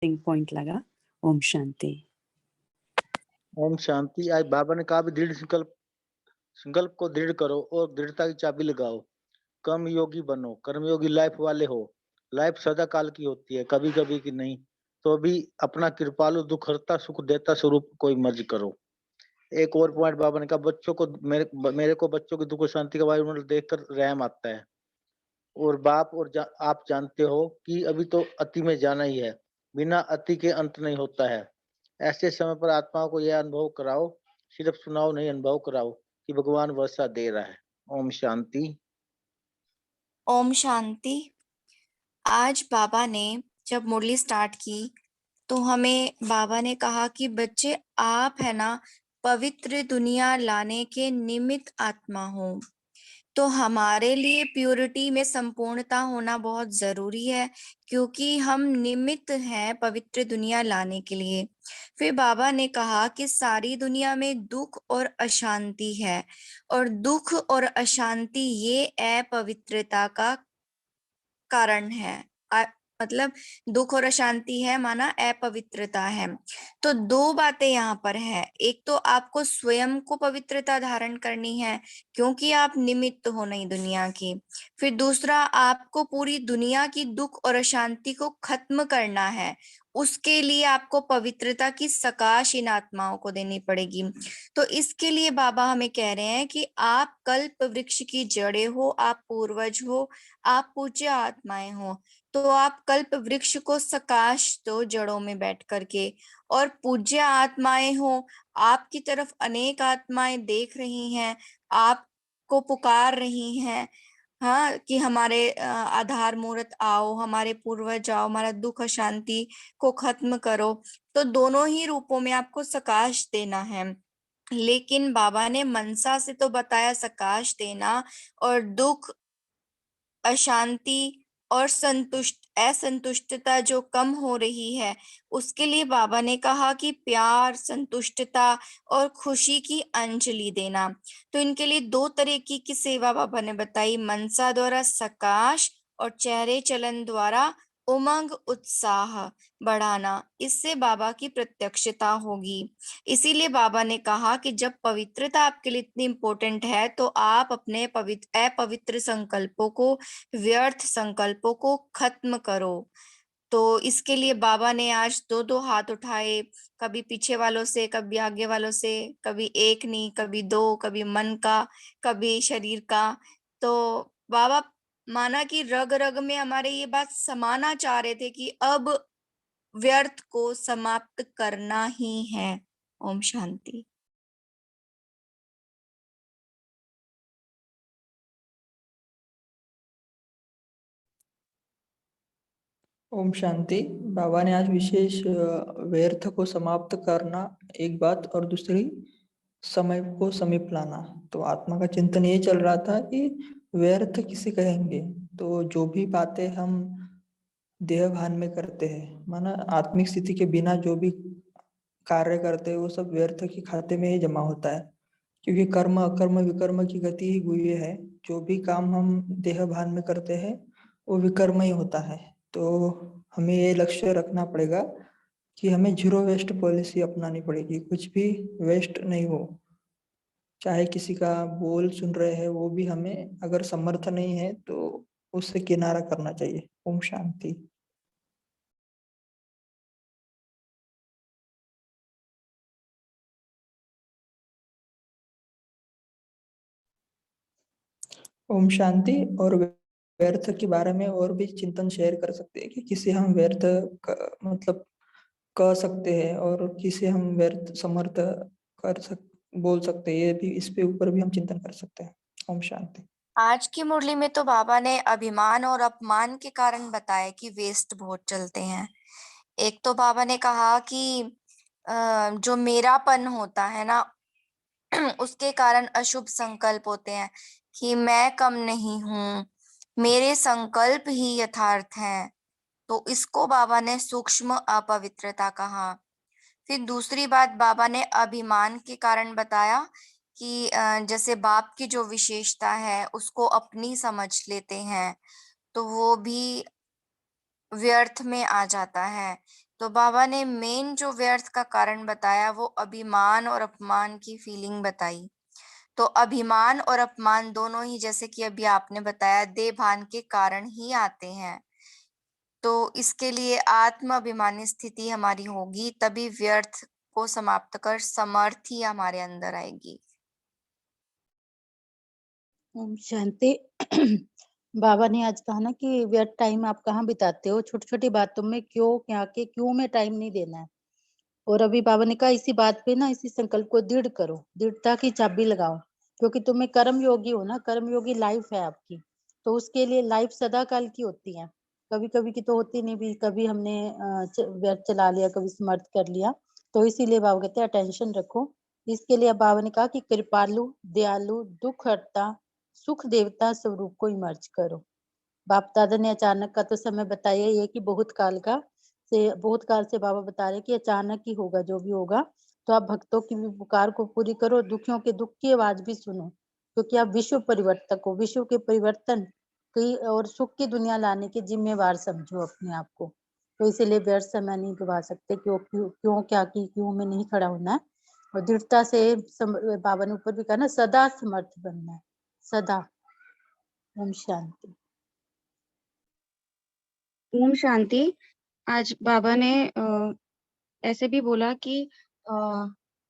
Point लगा। ओम शांति। ओम शांति। आज बाबा ने कहा भी दृढ़ संकल्प को दृढ़ करो और दृढ़ता की चाबी लगाओ। कर्म योगी बनो, कर्मयोगी लाइफ वाले हो। लाइफ सदा काल की होती है, कभी कभी की नहीं। तो अभी अपना कृपालु दुख हरता सुख देता स्वरूप कोई मर्ज करो। एक और पॉइंट बाबा ने कहा बच्चों को मेरे को बच्चों की दुख शांति का वायुमंडल देखकर रहम आता है। और बाप और आप जानते हो कि अभी तो अति में जाना ही है, बिना अति के अंत नहीं होता है। ऐसे समय पर आत्माओं को यह अनुभव कराओ, सिर्फ सुनाओ नहीं, अनुभव कराओ कि भगवान वर्षा दे रहा है। ओम शांति। ओम शांति। आज बाबा ने जब मुरली स्टार्ट की तो हमें बाबा ने कहा कि बच्चे आप है ना पवित्र दुनिया लाने के निमित्त आत्मा हो। तो हमारे लिए प्यूरिटी में संपूर्णता होना बहुत जरूरी है, क्योंकि हम निमित्त हैं पवित्र दुनिया लाने के लिए। फिर बाबा ने कहा कि सारी दुनिया में दुख और अशांति है, और दुख और अशांति ये अपवित्रता का कारण है। मतलब दुख और अशांति है माना अपवित्रता है। तो दो बातें यहाँ पर है, एक तो आपको स्वयं को पवित्रता धारण करनी है क्योंकि आप निमित्त हो नई दुनिया की। फिर दूसरा, आपको पूरी दुनिया की दुख और अशांति को खत्म करना है, उसके लिए आपको पवित्रता की सकाश इन आत्माओं को देनी पड़ेगी। तो इसके लिए बाबा हमें कह रहे हैं कि आप कल्प वृक्ष की जड़ें हो, आप पूर्वज हो, आप पूज्य आत्माएं हो। तो आप कल्प वृक्ष को सकाश दो जड़ों में बैठ करके, और पूज्य आत्माएं हो, आपकी तरफ अनेक आत्माएं देख रही हैं, आपको पुकार रही हैं, हाँ, कि हमारे आधार मूर्त आओ, हमारे पूर्वज आओ, हमारा दुख अशांति को खत्म करो। तो दोनों ही रूपों में आपको सकाश देना है। लेकिन बाबा ने मनसा से तो बताया सकाश देना, और दुख अशांति और असंतुष्टता जो कम हो रही है उसके लिए बाबा ने कहा कि प्यार, संतुष्टता और खुशी की अंजलि देना। तो इनके लिए दो तरीके की सेवा बाबा ने बताई, मनसा द्वारा सकाश और चेहरे चलन द्वारा उमंग उत्साह बढ़ाना। इससे बाबा की प्रत्यक्षता होगी। इसीलिए बाबा ने कहा कि जब पवित्रता आपके लिए इतनी इंपॉर्टेंट है तो आप अपने अपवित्र संकल्पों को, व्यर्थ संकल्पों को खत्म करो। तो इसके लिए बाबा ने आज दो दो हाथ उठाए, कभी पीछे वालों से, कभी आगे वालों से, कभी एक नहीं, कभी दो, कभी मन का, कभी शरीर का। तो बाबा माना कि रग रग में हमारे ये बात समाना चाह रहे थे कि अब व्यर्थ को समाप्त करना ही है। ओम शांति। ओम शांति। बाबा ने आज विशेष व्यर्थ को समाप्त करना एक बात, और दूसरी समय को समीप लाना। तो आत्मा का चिंतन ये चल रहा था कि व्यर्थ किसे कहेंगे। तो जो भी बातें हम देह भान में करते हैं, माना आत्मिक स्थिति के बिना जो भी कार्य करते हैं वो सब व्यर्थ के खाते में ही जमा होता है, क्योंकि कर्म अकर्म विकर्म की गति ही गुह्य है। जो भी काम हम देह भान में करते हैं वो विकर्म ही होता है। तो हमें ये लक्ष्य रखना पड़ेगा कि हमें जीरो वेस्ट पॉलिसी अपनानी पड़ेगी, कुछ भी वेस्ट नहीं हो। चाहे किसी का बोल सुन रहे हैं वो भी हमें अगर समर्थ नहीं है तो उससे किनारा करना चाहिए। ओम शांति। ओम शांति। और व्यर्थ के बारे में और भी चिंतन शेयर कर सकते हैं कि किसे हम व्यर्थ मतलब कह सकते हैं और किसे हम व्यर्थ समर्थ बोल सकते हैं। ये भी, इस पे ऊपर भी हम चिंतन कर सकते हैं। ओम शांति। आज की मुरली में तो बाबा ने अभिमान और अपमान के कारण बताया कि वेस्ट बहुत चलते हैं। एक तो बाबा ने कहा कि जो मेरापन होता है ना उसके कारण अशुभ संकल्प होते हैं कि मैं कम नहीं हूं, मेरे संकल्प ही यथार्थ हैं। तो इसको बाबा ने सूक्ष्म अपवित्रता कहा। फिर दूसरी बात बाबा ने अभिमान के कारण बताया कि जैसे बाप की जो विशेषता है उसको अपनी समझ लेते हैं तो वो भी व्यर्थ में आ जाता है। तो बाबा ने मेन जो व्यर्थ का कारण बताया वो अभिमान और अपमान की फीलिंग बताई। तो अभिमान और अपमान दोनों ही, जैसे कि अभी आपने बताया, देह भान के कारण ही आते हैं। तो इसके लिए आत्म अभिमानी स्थिति हमारी होगी, तभी व्यर्थ को समाप्त कर समर्थी हमारे अंदर आएगी। ओम शांति। बाबा ने आज कहा ना कि व्यर्थ टाइम आप कहाँ बिताते हो, छोटी छोटी बातों में क्यों क्या के क्यों में टाइम नहीं देना है। और अभी बाबा ने कहा इसी बात पे ना, इसी संकल्प को दृढ़ करो, दृढ़ता की चाबी लगाओ, क्योंकि तुम्हें कर्म योगी हो ना, कर्म योगी लाइफ है आपकी। तो उसके लिए लाइफ सदा काल की होती है, कभी कभी की तो होती नहीं भी, कभी हमने व्यर्थ चला लिया, कभी समर्थ कर लिया। तो इसीलिए बाबा कहते हैं अटेंशन रखो। इसके लिए बाबा ने कहा कि कृपालु, दयालु, दुख हरता, सुख देवता स्वरूप को इमर्ज करो। बाप दादा ने अचानक का तो समय बताया ये कि बहुत काल से बाबा बता रहे कि अचानक ही होगा जो भी होगा। तो आप भक्तों की भी पुकार को पूरी करो, दुखियों के दुख की आवाज भी सुनो, क्योंकि आप विश्व परिवर्तक हो। विश्व के परिवर्तन की और सुख की दुनिया लाने के जिम्मेवार समझो अपने आप को। तो इसीलिए व्यर्थ समय नहीं गवा सकते, क्यों क्या की क्यों में नहीं खड़ा होना है। और दृढ़ता से बाबा ने ऊपर भी कहा ना, सदा समर्थ बनना है, सदा। ओम शांति। ओम शांति। आज बाबा ने ऐसे भी बोला कि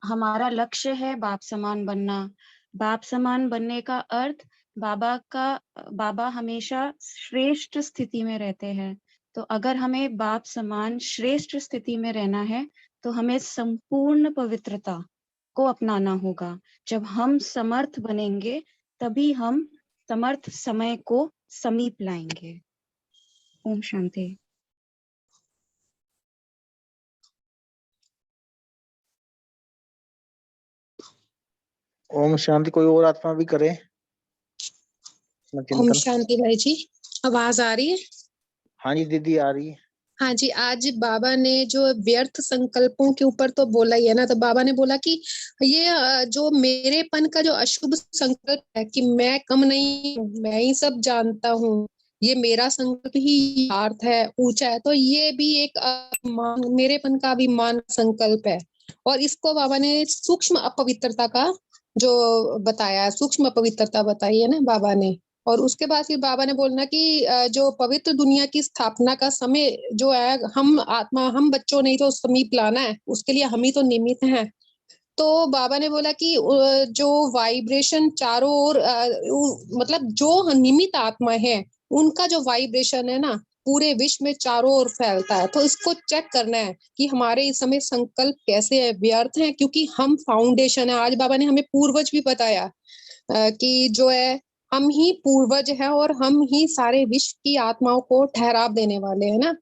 हमारा लक्ष्य है बाप समान बनना। बाप समान बनने का अर्थ बाबा हमेशा श्रेष्ठ स्थिति में रहते हैं। तो अगर हमें बाप समान श्रेष्ठ स्थिति में रहना है तो हमें संपूर्ण पवित्रता को अपनाना होगा। जब हम समर्थ बनेंगे तभी हम समर्थ समय को समीप लाएंगे। ओम शांति। ओम शांति। कोई और आत्मा भी करे अपना ओम चिंतन। शांति भाई जी, आवाज आ रही है? हाँ जी दीदी, आ रही है। हाँ जी, आज बाबा ने जो व्यर्थ संकल्पों के ऊपर तो बोला ही है ना। तो बाबा ने बोला कि ये जो मेरेपन का जो अशुभ संकल्प है कि मैं कम नहीं हूँ, मैं ही सब जानता हूँ, ये मेरा संकल्प ही अर्थ है, ऊंचा है, तो ये भी एक मेरेपन का अभिमान संकल्प है। और इसको बाबा ने सूक्ष्म अपवित्रता का जो बताया, सूक्ष्म अपवित्रता बताई है ना बाबा ने। और उसके बाद फिर बाबा ने बोलना कि जो पवित्र दुनिया की स्थापना का समय जो है, हम बच्चों नहीं तो समीप लाना है, उसके लिए हम ही तो निमित्त हैं। तो बाबा ने बोला कि जो वाइब्रेशन चारों ओर मतलब जो निमित्त आत्मा है उनका जो वाइब्रेशन है ना, पूरे विश्व में चारों ओर फैलता है। तो इसको चेक करना है कि हमारे इस समय संकल्प कैसे है, व्यर्थ है, क्योंकि हम फाउंडेशन है। आज बाबा ने हमें पूर्वज भी बताया कि जो है हम ही पूर्वज है और हम ही सारे विश्व की आत्माओं को ठहराव देने वाले हैं ना।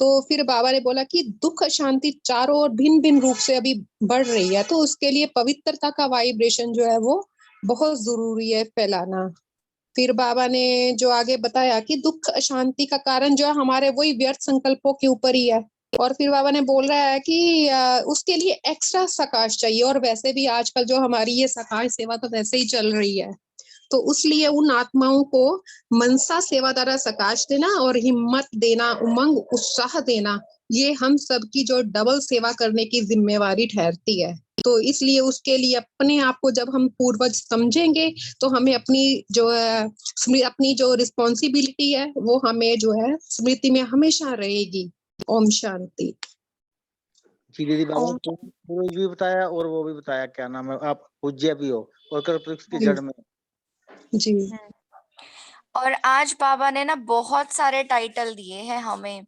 तो फिर बाबा ने बोला कि दुख शांति चारों ओर भिन्न भिन्न रूप से अभी बढ़ रही है, तो उसके लिए पवित्रता का वाइब्रेशन जो है वो बहुत जरूरी है फैलाना। फिर बाबा ने जो आगे बताया कि दुख शांति का कारण जो है हमारे वही व्यर्थ संकल्पों के ऊपर ही है। और फिर बाबा ने बोल रहा है कि उसके लिए एक्स्ट्रा सकाश चाहिए। और वैसे भी आजकल जो हमारी ये सकाश सेवा तो वैसे ही चल रही है, तो उसलिए उन आत्माओं को मनसा सेवा द्वारा सकाश देना और हिम्मत देना, उमंग उत्साह देना, ये हम सबकी जो डबल सेवा करने की जिम्मेवारी ठहरती है। तो इसलिए उसके लिए अपने आप को जब हम पूर्वज समझेंगे तो हमें अपनी जो है अपनी जो रिस्पॉन्सिबिलिटी है वो हमें जो है स्मृति में हमेशा रहेगी। ओम शांति। जी दीदी, बाबा ओम ने पूर्वज भी बताया और वो भी बताया, क्या नाम है, आप पूज्य भी हो और कल्पवृक्ष की जड़ में। जी। और आज बाबा ने ना बहुत सारे टाइटल दिए हैं हमें।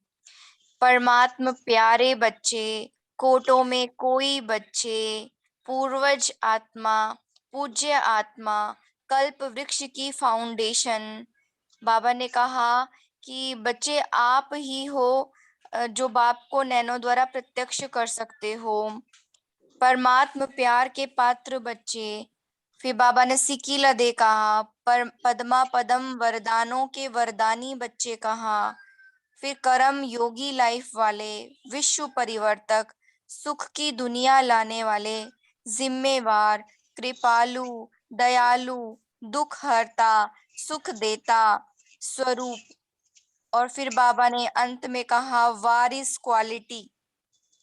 परमात्मा प्यारे बच्चे, कोटों में कोई बच्चे, पूर्वज आत्मा, पूज्य आत्मा, कल्प वृक्ष की फाउंडेशन। बाबा ने कहा कि बच्चे आप ही हो जो बाप को नैनो द्वारा प्रत्यक्ष कर सकते हो। परमात्मा प्यार के पात्र बच्चे। फिर बाबा ने सिकीला दे कहा, पर पद्मा पदम वरदानों के वरदानी बच्चे कहा। फिर कर्म योगी लाइफ वाले, विश्व परिवर्तक, सुख की दुनिया लाने वाले, जिम्मेवार, कृपालु, दयालु, दुख हरता, सुख देता स्वरूप। और फिर बाबा ने अंत में कहा वारिस क्वालिटी,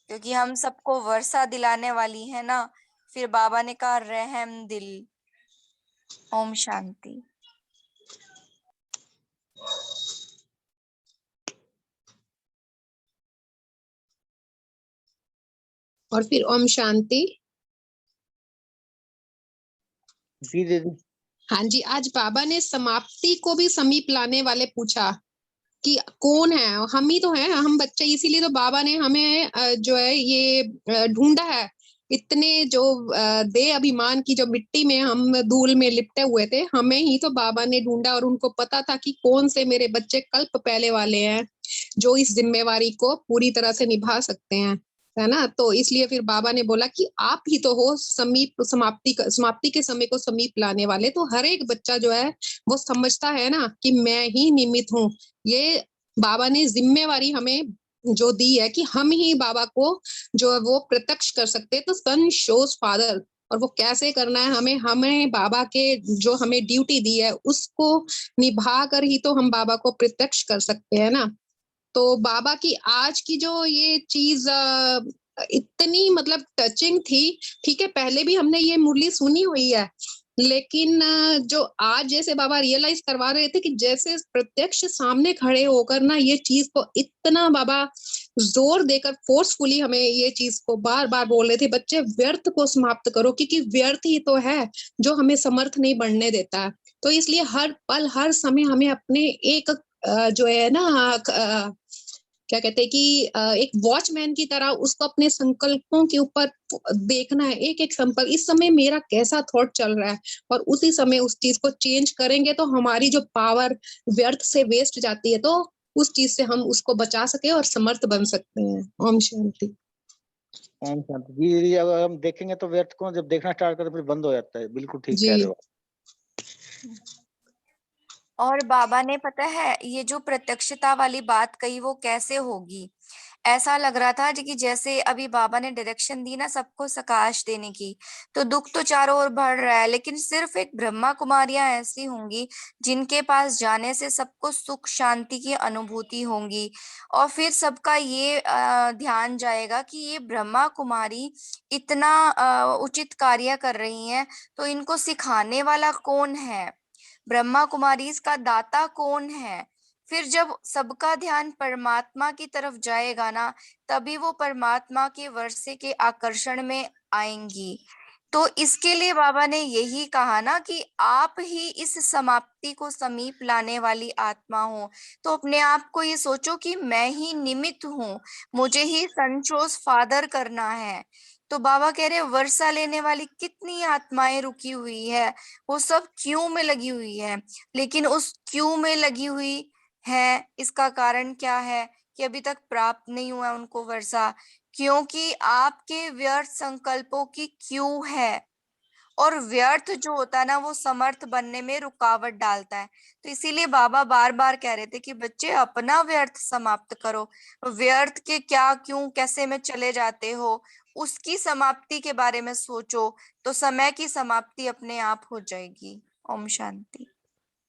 क्योंकि हम सबको वर्षा दिलाने वाली है ना। फिर बाबा ने कहा रहम दिल। ओम शांति। और फिर ओम शांति। जी दीदी। हाँ जी, आज बाबा ने समाप्ति को भी समीप लाने वाले पूछा कि कौन है। हम ही तो हैं, हम बच्चे, इसीलिए तो बाबा ने हमें जो है ये ढूंढा है। इतने जो दे अभिमान की जो मिट्टी में हम धूल में लिपटे हुए थे, हमें ही तो बाबा ने ढूंढा और उनको पता था कि कौन से मेरे बच्चे कल्प पहले वाले हैं जो इस जिम्मेवारी को पूरी तरह से निभा सकते हैं, है ना। तो इसलिए फिर बाबा ने बोला कि आप ही तो हो समाप्ति के समय को समीप लाने वाले। तो हर एक बच्चा जो है वो समझता है ना कि मैं ही निमित्त हूँ। ये बाबा ने जिम्मेवारी हमें जो दी है कि हम ही बाबा को जो है वो प्रत्यक्ष कर सकते हैं। तो सन शोज फादर, और वो कैसे करना है हमें बाबा के जो हमें ड्यूटी दी है उसको निभा कर ही तो हम बाबा को प्रत्यक्ष कर सकते हैं ना। तो बाबा की आज की जो ये चीज इतनी मतलब टचिंग थी। ठीक है, पहले भी हमने ये मुरली सुनी हुई है, लेकिन जो आज जैसे बाबा रियलाइज करवा रहे थे कि जैसे प्रत्यक्ष सामने खड़े होकर ना ये चीज को इतना बाबा जोर देकर फोर्सफुली हमें ये चीज को बार बार बोल रहे थे, बच्चे व्यर्थ को समाप्त करो, क्योंकि व्यर्थ ही तो है जो हमें समर्थ नहीं बढ़ने देता है। तो इसलिए हर पल हर समय हमें अपने एक जो है ना क्या कहते हैं कि एक वॉचमैन की तरह उसको अपने संकल्पों के ऊपर देखना है, एक एक संकल्प इस समय मेरा कैसा थॉट चल रहा है, और उसी समय उस चीज को चेंज करेंगे तो हमारी जो पावर व्यर्थ से वेस्ट जाती है, तो उस चीज से हम उसको बचा सके और समर्थ बन सकते हैं। ओम शांति। ओम शांति। जी दीदी, अगर हम देखेंगे तो व्यर्थ को जब देखना स्टार्ट करें फिर बंद हो जाता है। बिल्कुल ठीक कह रहे हो। और बाबा ने पता है ये जो प्रत्यक्षता वाली बात कही वो कैसे होगी। ऐसा लग रहा था कि जैसे अभी बाबा ने डायरेक्शन दी ना सबको सकाश देने की, तो दुख तो चारों ओर बढ़ रहा है, लेकिन सिर्फ एक ब्रह्मा कुमारियां ऐसी होंगी जिनके पास जाने से सबको सुख शांति की अनुभूति होंगी। और फिर सबका ये ध्यान जाएगा कि ये ब्रह्मा कुमारी इतना उचित कार्य कर रही हैं, तो इनको सिखाने वाला कौन है, ब्रह्मा कुमारी इसका दाता कौन है। फिर जब सबका ध्यान परमात्मा की तरफ जाएगा ना, तभी वो परमात्मा के वर्षे के आकर्षण में आएंगी। तो इसके लिए बाबा ने यही कहा ना कि आप ही इस समाप्ति को समीप लाने वाली आत्मा हो। तो अपने आप को ये सोचो कि मैं ही निमित्त हूँ, मुझे ही संचोस फादर करना है। तो बाबा कह रहे वर्षा लेने वाली कितनी आत्माएं रुकी हुई है, वो सब क्यों में लगी हुई है, लेकिन उस क्यों में लगी हुई है इसका कारण क्या है कि अभी तक प्राप्त नहीं हुआ उनको वर्षा, क्योंकि आपके व्यर्थ संकल्पों की क्यों है। और व्यर्थ जो होता है ना वो समर्थ बनने में रुकावट डालता है। तो इसीलिए बाबा बार बार कह रहे थे कि बच्चे अपना व्यर्थ समाप्त करो। व्यर्थ के क्या क्यों कैसे में चले जाते हो, उसकी समाप्ति के बारे में सोचो, तो समय की समाप्ति अपने आप हो जाएगी। ओम शांति।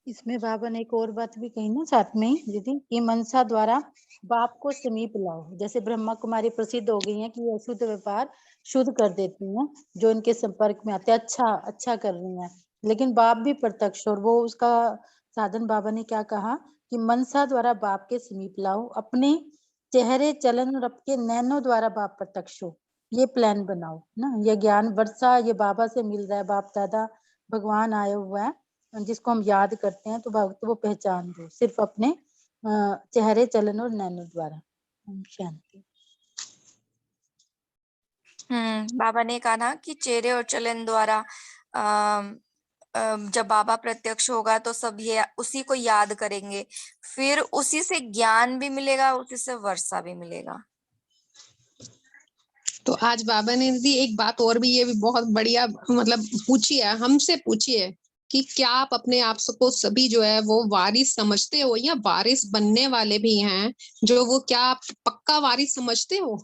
इसमें बाबा ने एक और बात भी कही ना साथ में ही दीदी, कि मनसा द्वारा बाप को समीप लाओ। जैसे ब्रह्मा कुमारी प्रसिद्ध हो गई हैं कि अशुद्ध व्यापार शुद्ध कर देती हैं, जो इनके संपर्क में आते हैं अच्छा कर रही हैं। लेकिन बाप भी प्रत्यक्ष, और वो उसका साधन बाबा ने क्या कहा कि मनसा द्वारा बाप के समीप लाओ, अपने चेहरे चलन और आपके नैनों द्वारा बाप प्रत्यक्ष हो। ये प्लान बनाओ ना, ये ज्ञान वर्षा ये बाबा से मिल रहा है, बाप दादा भगवान आया हुआ है जिसको हम याद करते हैं, तो भक्त वो पहचान दो सिर्फ अपने चेहरे चलन और नैनो द्वारा। शांति। बाबा ने कहा ना कि चेहरे और चलन द्वारा जब बाबा प्रत्यक्ष होगा तो सब ये उसी को याद करेंगे, फिर उसी से ज्ञान भी मिलेगा, उसी से वर्षा भी मिलेगा। तो आज बाबा ने दी एक बात और भी, ये भी बहुत बढ़िया मतलब पूछी है, हमसे पूछी है कि क्या आप अपने आप को सभी जो है वो वारिस समझते हो या वारिस बनने वाले भी हैं, जो वो क्या आप पक्का वारिस समझते हो।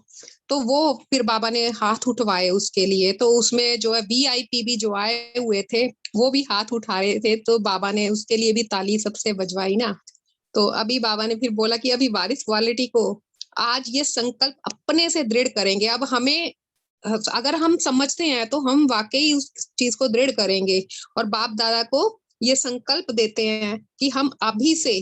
तो वो फिर बाबा ने हाथ उठवाए उसके लिए। तो उसमें जो है VIP भी जो आए हुए थे वो भी हाथ उठा रहे थे, तो बाबा ने उसके लिए भी ताली सबसे बजवाई ना। तो अभी बाबा ने फिर बोला कि अभी वारिस क्वालिटी को आज ये संकल्प अपने से दृढ़ करेंगे। अब हमें अगर हम समझते हैं तो हम वाकई उस चीज को दृढ़ करेंगे और बाप दादा को ये संकल्प देते हैं कि हम अभी से,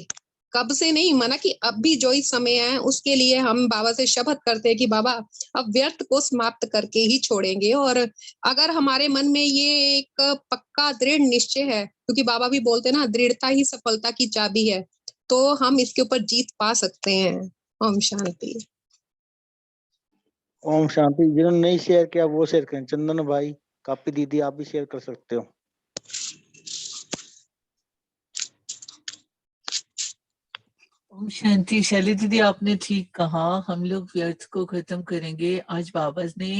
कब से नहीं माना कि अभी जो ही समय है उसके लिए हम बाबा से शपथ करते हैं कि बाबा अब व्यर्थ को समाप्त करके ही छोड़ेंगे। और अगर हमारे मन में ये एक पक्का दृढ़ निश्चय है, क्योंकि बाबा भी बोलते हैं ना, दृढ़ता ही सफलता की चाबी है, तो हम इसके ऊपर जीत पा सकते हैं। ओम शांति। ओम शांति। जिन्होंने नहीं शेयर किया वो शेयर करें। चंदन भाई, कापी दीदी, आप भी शेयर कर सकते हो। ओम शांति। शैली दीदी, आपने ठीक कहा, हम लोग व्यर्थ को खत्म करेंगे। आज बाबा ने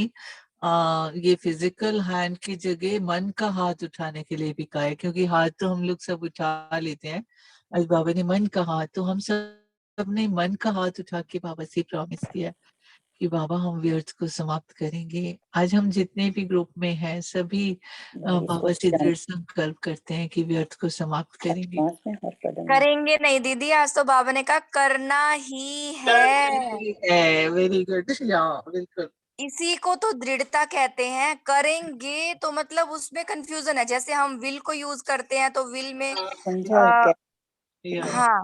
ये फिजिकल हैंड की जगह मन का हाथ उठाने के लिए भी कहा है, क्योंकि हाथ तो हम लोग सब उठा लेते हैं। आज बाबा ने मन का हाथ, तो हम सब ने मन का हाथ उठा के बाबा से प्रॉमिस किया कि बाबा हम व्यर्थ को समाप्त करेंगे। आज हम जितने भी ग्रुप में हैं सभी बाबा से दृढ़ संकल्प करते हैं कि व्यर्थ को समाप्त करेंगे। करेंगे नहीं दीदी, आज तो बाबा ने कहा करना ही है। Very good. या बिल्कुल, इसी को तो दृढ़ता कहते हैं। करेंगे तो मतलब उसमें कंफ्यूजन है, जैसे हम विल को यूज करते हैं तो विल में या हाँ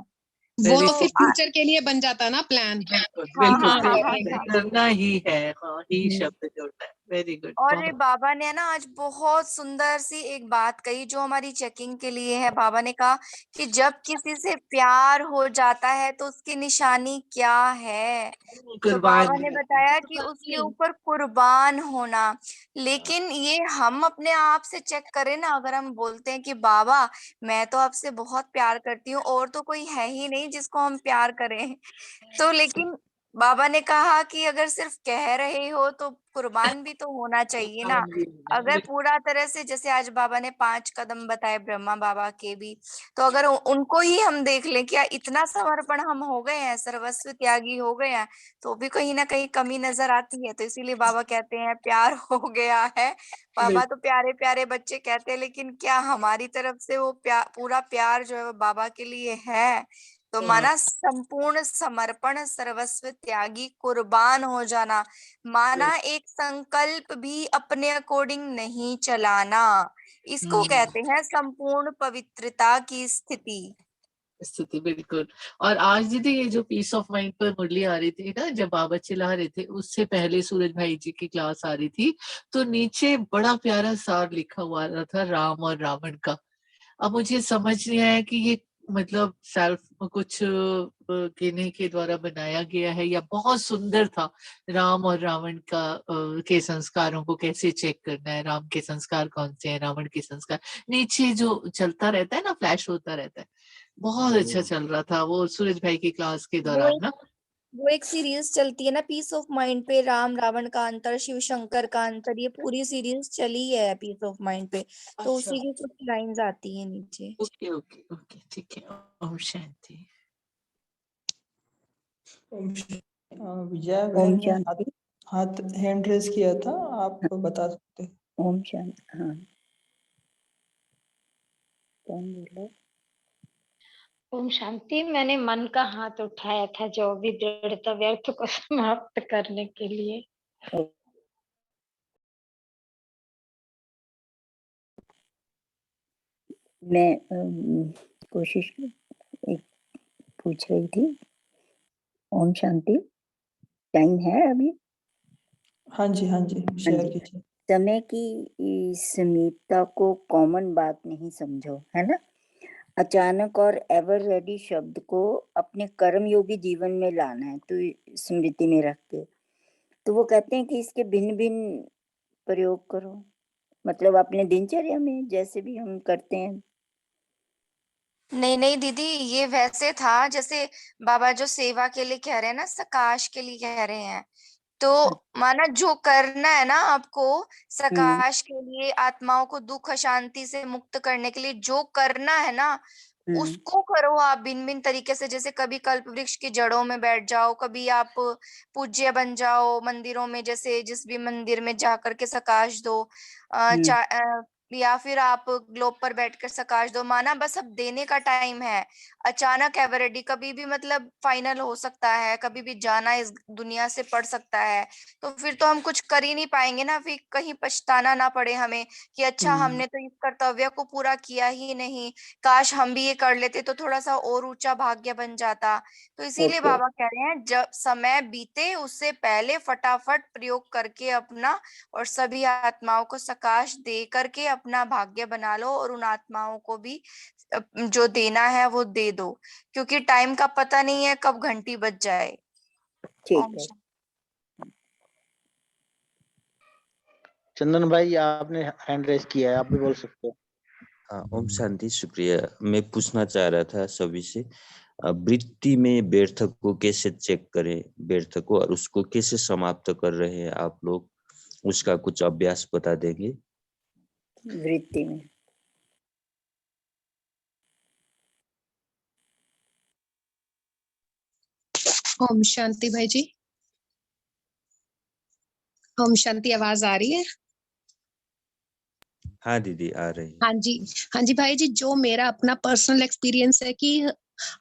वो वेरी तो फिर तो फ्यूचर के लिए बन जाता है ना प्लान। बिल्कुल हाँ बिल्कुल हाँ हाँ सही हाँ बात है, हाँ। करना ही है। हाँ, ही शब्द जोड़ना है। Very good. और ये बाबा ने ना आज बहुत सुंदर सी एक बात कही जो हमारी चेकिंग के लिए है। बाबा ने कहा कि जब किसी से प्यार हो जाता है तो उसकी निशानी क्या है, तो बाबा ने बताया कि उसके ऊपर कुर्बान होना। लेकिन ये हम अपने आप से चेक करें ना, अगर हम बोलते हैं कि बाबा मैं तो आपसे बहुत प्यार करती हूँ और तो कोई है ही नहीं जिसको हम प्यार करें, तो लेकिन बाबा ने कहा कि अगर सिर्फ कह रहे हो तो कुर्बान भी तो होना चाहिए ना। अगर पूरा तरह से, जैसे आज बाबा ने 5 कदम बताए ब्रह्मा बाबा के भी, तो अगर उनको ही हम देख लें क्या इतना समर्पण हम हो गए हैं, सर्वस्व त्यागी हो गए हैं, तो भी कहीं ना कहीं कमी नजर आती है। तो इसीलिए बाबा कहते हैं प्यार हो गया है। बाबा तो प्यारे प्यारे बच्चे कहते हैं, लेकिन क्या हमारी तरफ से वो पूरा प्यार जो है वो बाबा के लिए है? तो माना संपूर्ण समर्पण, सर्वस्व त्यागी, कुर्बान हो जाना, माना एक संकल्प भी अपने अकॉर्डिंग नहीं चलाना, इसको कहते हैं संपूर्ण पवित्रता की स्थिति। बिल्कुल। और आज दीदी ये जो पीस ऑफ माइंड पर मुरली आ रही थी ना, जब बाबा चिल्ला रहे थे, उससे पहले सूरज भाई जी की क्लास आ रही थी, तो नीचे बड़ा प्यारा सार लिखा हुआ था, राम और रावण का। अब मुझे समझ नहीं आया कि ये मतलब सेल्फ कुछ कहने के द्वारा बनाया गया है या बहुत सुंदर था। राम और रावण का के संस्कारों को कैसे चेक करना है, राम के संस्कार कौन से हैं, रावण के संस्कार नीचे जो चलता रहता है ना, फ्लैश होता रहता है। बहुत अच्छा चल रहा था वो सूरज भाई की क्लास के दौरान ना। वो एक सीरीज चलती है ना पीस ऑफ माइंड पे, राम रावण का अंतर, शिव शंकर का अंतर, ये पूरी सीरीज चली है पीस ऑफ माइंड पे, तो अच्छा, उसी की कुछ लाइंस आती है नीचे। ओके ओके ओके, ठीक है। ओम शांति। विजया बहन ने हाथ हाथ हैंड रेज किया था, आप बता सकते हैं। ओम शांति। हाँ, कौन बोला? ओम शांति। मैंने मन का हाथ उठाया था, जो भी दृढ़ता व्यर्थ को समाप्त करने के लिए। मैं कोशिश एक पूछ रही थी। ओम शांति। टाइम है अभी? हाँ जी शेयर कीजिए। समय की समीपता को कॉमन बात नहीं समझो, है ना। अचानक और एवर रेडी शब्द को अपने कर्मयोगी जीवन में लाना है, तो स्मृति में रख के, तो वो कहते हैं कि इसके भिन्न भिन्न प्रयोग करो, मतलब अपने दिनचर्या में जैसे भी हम करते हैं। नहीं नहीं दीदी, ये वैसे था जैसे बाबा जो सेवा के लिए कह रहे हैं ना, सकाश के लिए कह रहे हैं, तो माना जो करना है ना आपको सकाश के लिए, आत्माओं को दुख अशांति से मुक्त करने के लिए जो करना है ना, उसको करो आप भिन्न भिन्न तरीके से। जैसे कभी कल्प वृक्ष की जड़ों में बैठ जाओ, कभी आप पूज्य बन जाओ मंदिरों में, जैसे जिस भी मंदिर में जा करके सकाश दो, या फिर आप ग्लोब पर बैठकर सकाश दो, माना बस अब देने का टाइम है। अचानक एवर रेडी, कभी भी मतलब फाइनल हो सकता है, कभी भी जाना इस दुनिया से पड़ सकता है। तो फिर तो हम कुछ कर ही नहीं पाएंगे ना, फिर कहीं पछताना ना पड़े हमें कि अच्छा हमने तो इस कर्तव्य को पूरा किया ही नहीं, काश हम भी ये कर लेते तो थोड़ा सा और ऊंचा भाग्य बन जाता। तो इसीलिए ओके। बाबा कह रहे हैं जब समय बीते उससे पहले फटाफट प्रयोग करके अपना, और सभी आत्माओं को सकाश दे करके अपना भाग्य बना लो, और उन आत्माओं को भी जो देना है वो दे दो, क्योंकि टाइम का पता नहीं है कब घंटी बज जाए। ठीक ओम है। शांति। चंदन भाई आपने हैंड रेस किया है, आप भी बोल सकते हो। हाँ, ओम शांति। शुक्रिया। मैं पूछना चाह रहा था सभी से, वृत्ति में व्यर्थ को कैसे चेक करें, व्यर्थ को, और उसको कैसे समाप्त कर रहे हैं आप लोग, उसका कुछ अभ्यास बता देंगे? वृत्ति में ओम शांति भाई जी। ओम शांति, आवाज आ रही है? हाँ दीदी, आ रही है। हाँ जी भाई जी, जो मेरा अपना पर्सनल एक्सपीरियंस है कि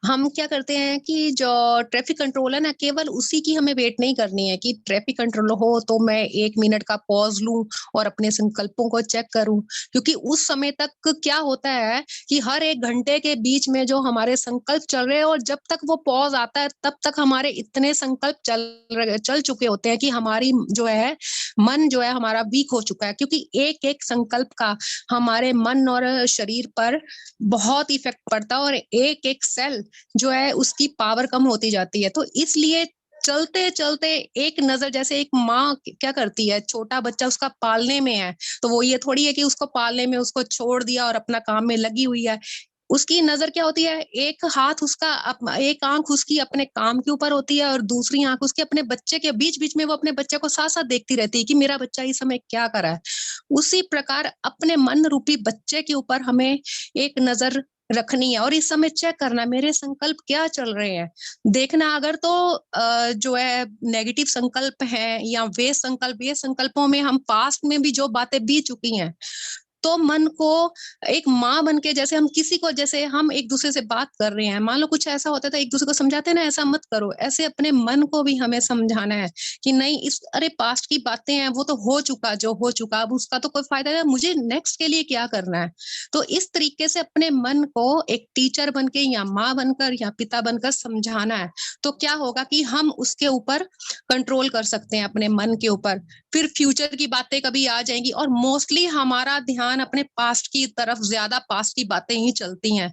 हम क्या करते हैं कि जो ट्रैफिक कंट्रोल है ना, केवल उसी की हमें वेट नहीं करनी है कि ट्रैफिक कंट्रोल हो तो मैं 1 मिनट का पॉज लूं और अपने संकल्पों को चेक करूं, क्योंकि उस समय तक क्या होता है कि हर 1 घंटे के बीच में जो हमारे संकल्प चल रहे हैं, और जब तक वो पॉज आता है तब तक हमारे इतने संकल्प चल चुके होते हैं कि हमारी जो है मन जो है हमारा वीक हो चुका है, क्योंकि एक एक संकल्प का हमारे मन और शरीर पर बहुत इफेक्ट पड़ता है, और एक एक सेल जो है उसकी पावर कम होती जाती है। तो इसलिए चलते चलते एक नजर, जैसे एक माँ क्या करती है, छोटा बच्चा उसका पालने में है, तो वो ये थोड़ी है कि उसको पालने में उसको छोड़ दिया और अपना काम में लगी हुई है। उसकी नजर क्या होती है, एक हाथ उसका एक आंख उसकी अपने काम के ऊपर होती है, और दूसरी आंख उसके अपने बच्चे के, बीच बीच में वो अपने बच्चे को साथ साथ देखती रहती है कि मेरा बच्चा इस समय क्या कर रहा है। उसी प्रकार अपने मन रूपी बच्चे के ऊपर हमें एक नजर रखनी है, और इस समय चेक करना मेरे संकल्प क्या चल रहे हैं। देखना अगर तो जो है नेगेटिव संकल्प है या वे संकल्प, ये संकल्पों में हम पास्ट में भी जो बातें बीत चुकी हैं, तो मन को एक माँ बन के, जैसे हम किसी को, जैसे हम एक दूसरे से बात कर रहे हैं, मान लो कुछ ऐसा होता है तो एक दूसरे को समझाते हैं ना, ऐसा मत करो, ऐसे अपने मन को भी हमें समझाना है कि नहीं, इस अरे पास्ट की बातें हैं, वो तो हो चुका, जो हो चुका, अब उसका तो कोई फायदा नहीं, मुझे नेक्स्ट के लिए क्या करना है। तो इस तरीके से अपने मन को एक टीचर बन के या माँ बनकर या पिता बनकर समझाना है, तो क्या होगा कि हम उसके ऊपर कंट्रोल कर सकते हैं, अपने मन के ऊपर। फिर फ्यूचर की बातें कभी आ जाएंगी, और मोस्टली हमारा ध्यान अपने पास्ट की तरफ, ज्यादा पास्ट की बातें ही चलती हैं,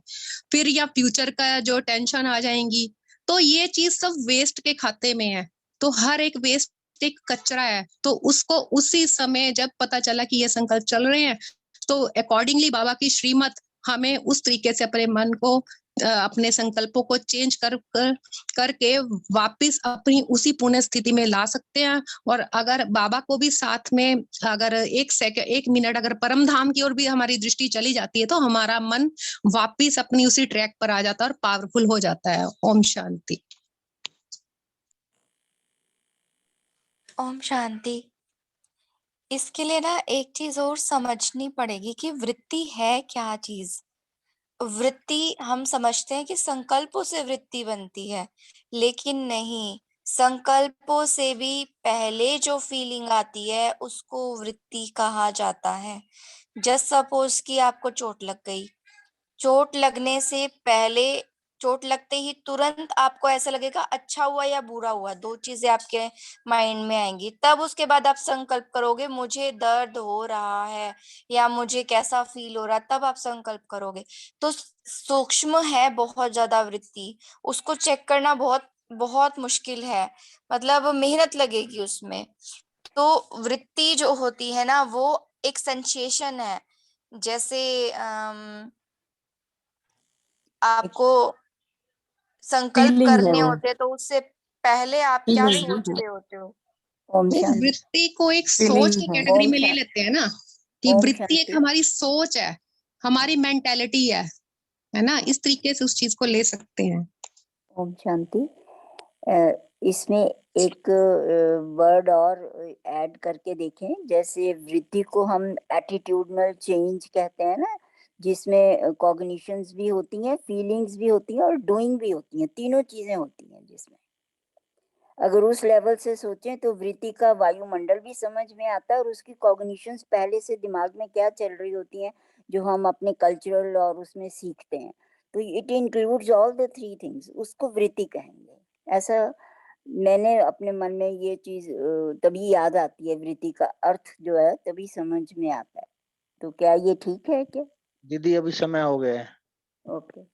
फिर या फ्यूचर का जो टेंशन आ जाएंगी, तो ये चीज सब वेस्ट के खाते में है। तो हर एक वेस्ट एक कचरा है, तो उसको उसी समय जब पता चला कि ये संकल्प चल रहे हैं, तो अकॉर्डिंगली बाबा की श्रीमत हमें उस तरीके से अपने मन को अपने संकल्पों को चेंज करके वापस अपनी उसी पुण्य स्थिति में ला सकते हैं। और अगर बाबा को भी साथ में, अगर 1 मिनट अगर परम धाम की ओर भी हमारी दृष्टि चली जाती है, तो हमारा मन वापस अपनी उसी ट्रैक पर आ जाता है और पावरफुल हो जाता है। ओम शांति। ओम शांति। इसके लिए ना एक चीज और समझनी पड़ेगी कि वृत्ति है क्या चीज। वृत्ति हम समझते हैं कि संकल्पों से वृत्ति बनती है, लेकिन नहीं, संकल्पों से भी पहले जो फीलिंग आती है उसको वृत्ति कहा जाता है। जस्ट सपोज कि आपको चोट लग गई, चोट लगने से पहले, चोट लगते ही तुरंत आपको ऐसा लगेगा अच्छा हुआ या बुरा हुआ, 2 चीजें आपके माइंड में आएंगी। तब उसके बाद आप संकल्प करोगे मुझे दर्द हो रहा है या मुझे कैसा फील हो रहा है, तब आप संकल्प करोगे। तो सूक्ष्म है बहुत ज्यादा वृत्ति, उसको चेक करना बहुत बहुत मुश्किल है, मतलब मेहनत लगेगी उसमें। तो वृत्ति जो होती है ना वो एक सेंसेशन है, जैसे आपको संकल्प फीलिंग है करने वो, होते तो उससे पहले आप क्या फीलिंग सोच है। रहे होते हो। ओम वो शांति। वृत्ति को एक सोच फीलिंग की है। कैटेगरी ओम में ले शांति। लेते हैं ना, कि ओम वृत्ति एक शांति। हमारी सोच है, हमारी मेंटेलिटी है ना, इस तरीके से उस चीज को ले सकते हैं। ओम शांति। इसमें एक वर्ड और ऐड करके देखें, जैसे वृत्ति को हम एटीट्यूडनल चेंज कहते हैं ना, जिसमें कॉग्निशंस भी होती हैं, फीलिंग्स भी होती हैं और डूइंग भी होती हैं, तीनों चीजें होती हैं जिसमें। अगर उस लेवल से सोचें तो वृत्ति का वायुमंडल भी समझ में आता है और उसकी कॉग्निशंस पहले से दिमाग में क्या चल रही होती हैं जो हम अपने कल्चरल और उसमें सीखते हैं, तो it includes all the three things, उसको वृत्ति कहेंगे। ऐसा मैंने अपने मन में ये चीज तभी याद आती है, वृत्ति का अर्थ जो है तभी समझ में आता है। तो क्या ये ठीक है क्या? दीदी अभी समय हो गया है। ओके।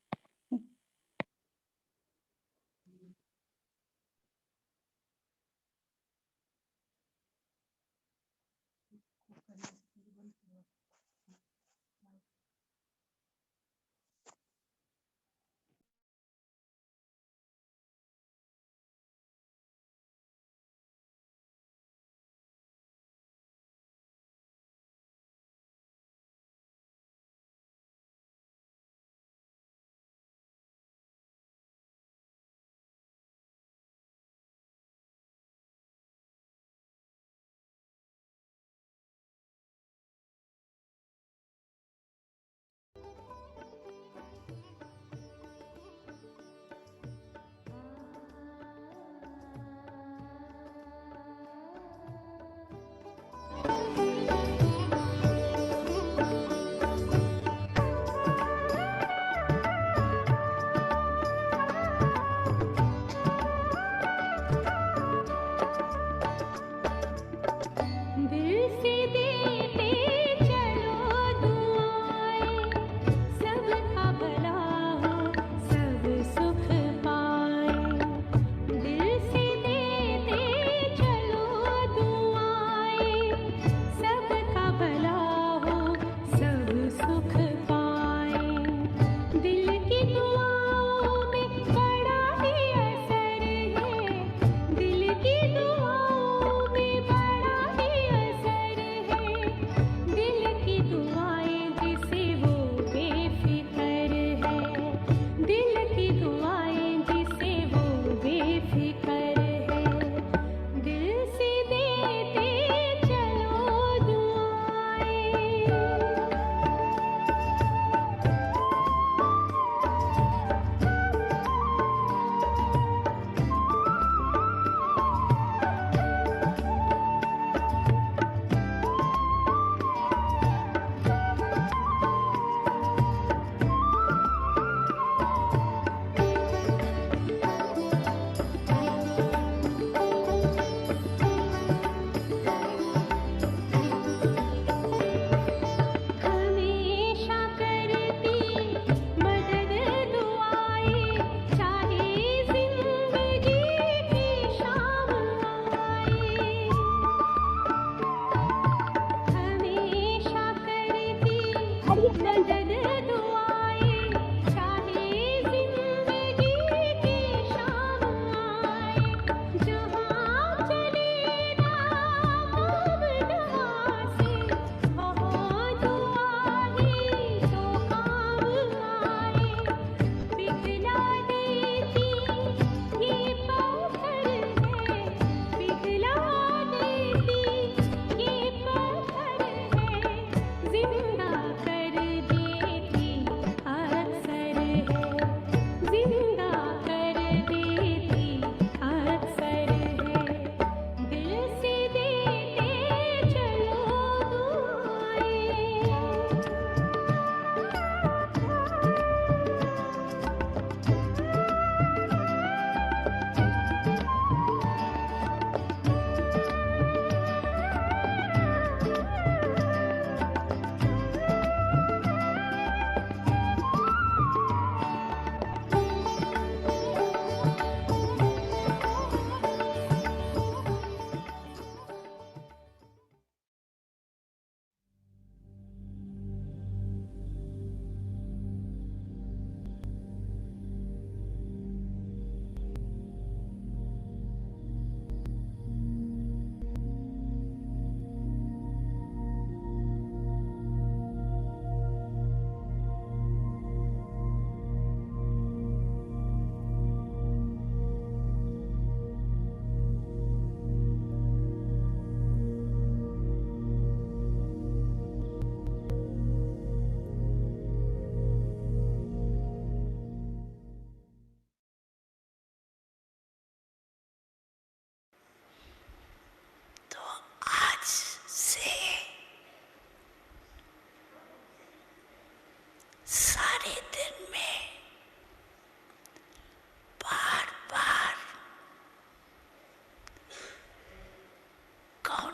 जिंदा कर दे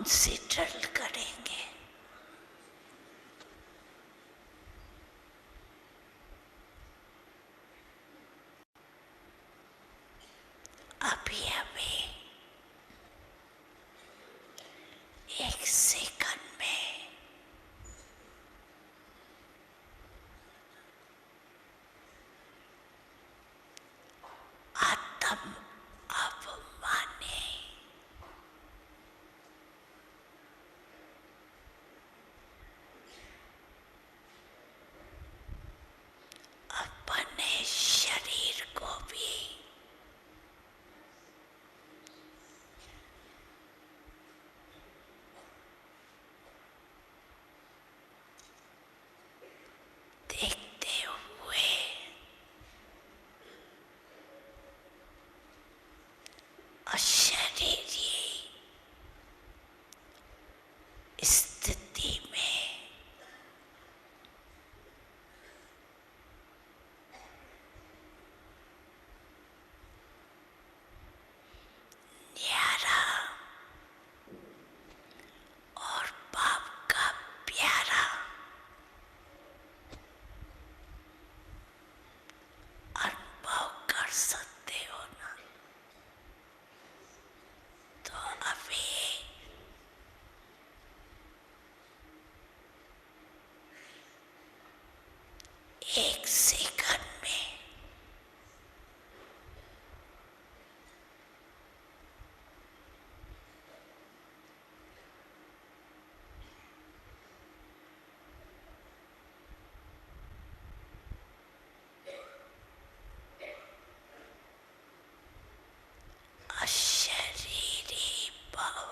से ड्रिल करेंगे। अभी अभी 1 सेकंड में आत्म अभिमानी अपने शरीर को भी देखते हुए अशरीरी स्थिति में न्यारा और बाप का प्यारा अनुभव कर सकते हो ना। तो अभी 1 सेकंड में अशरीरी भव।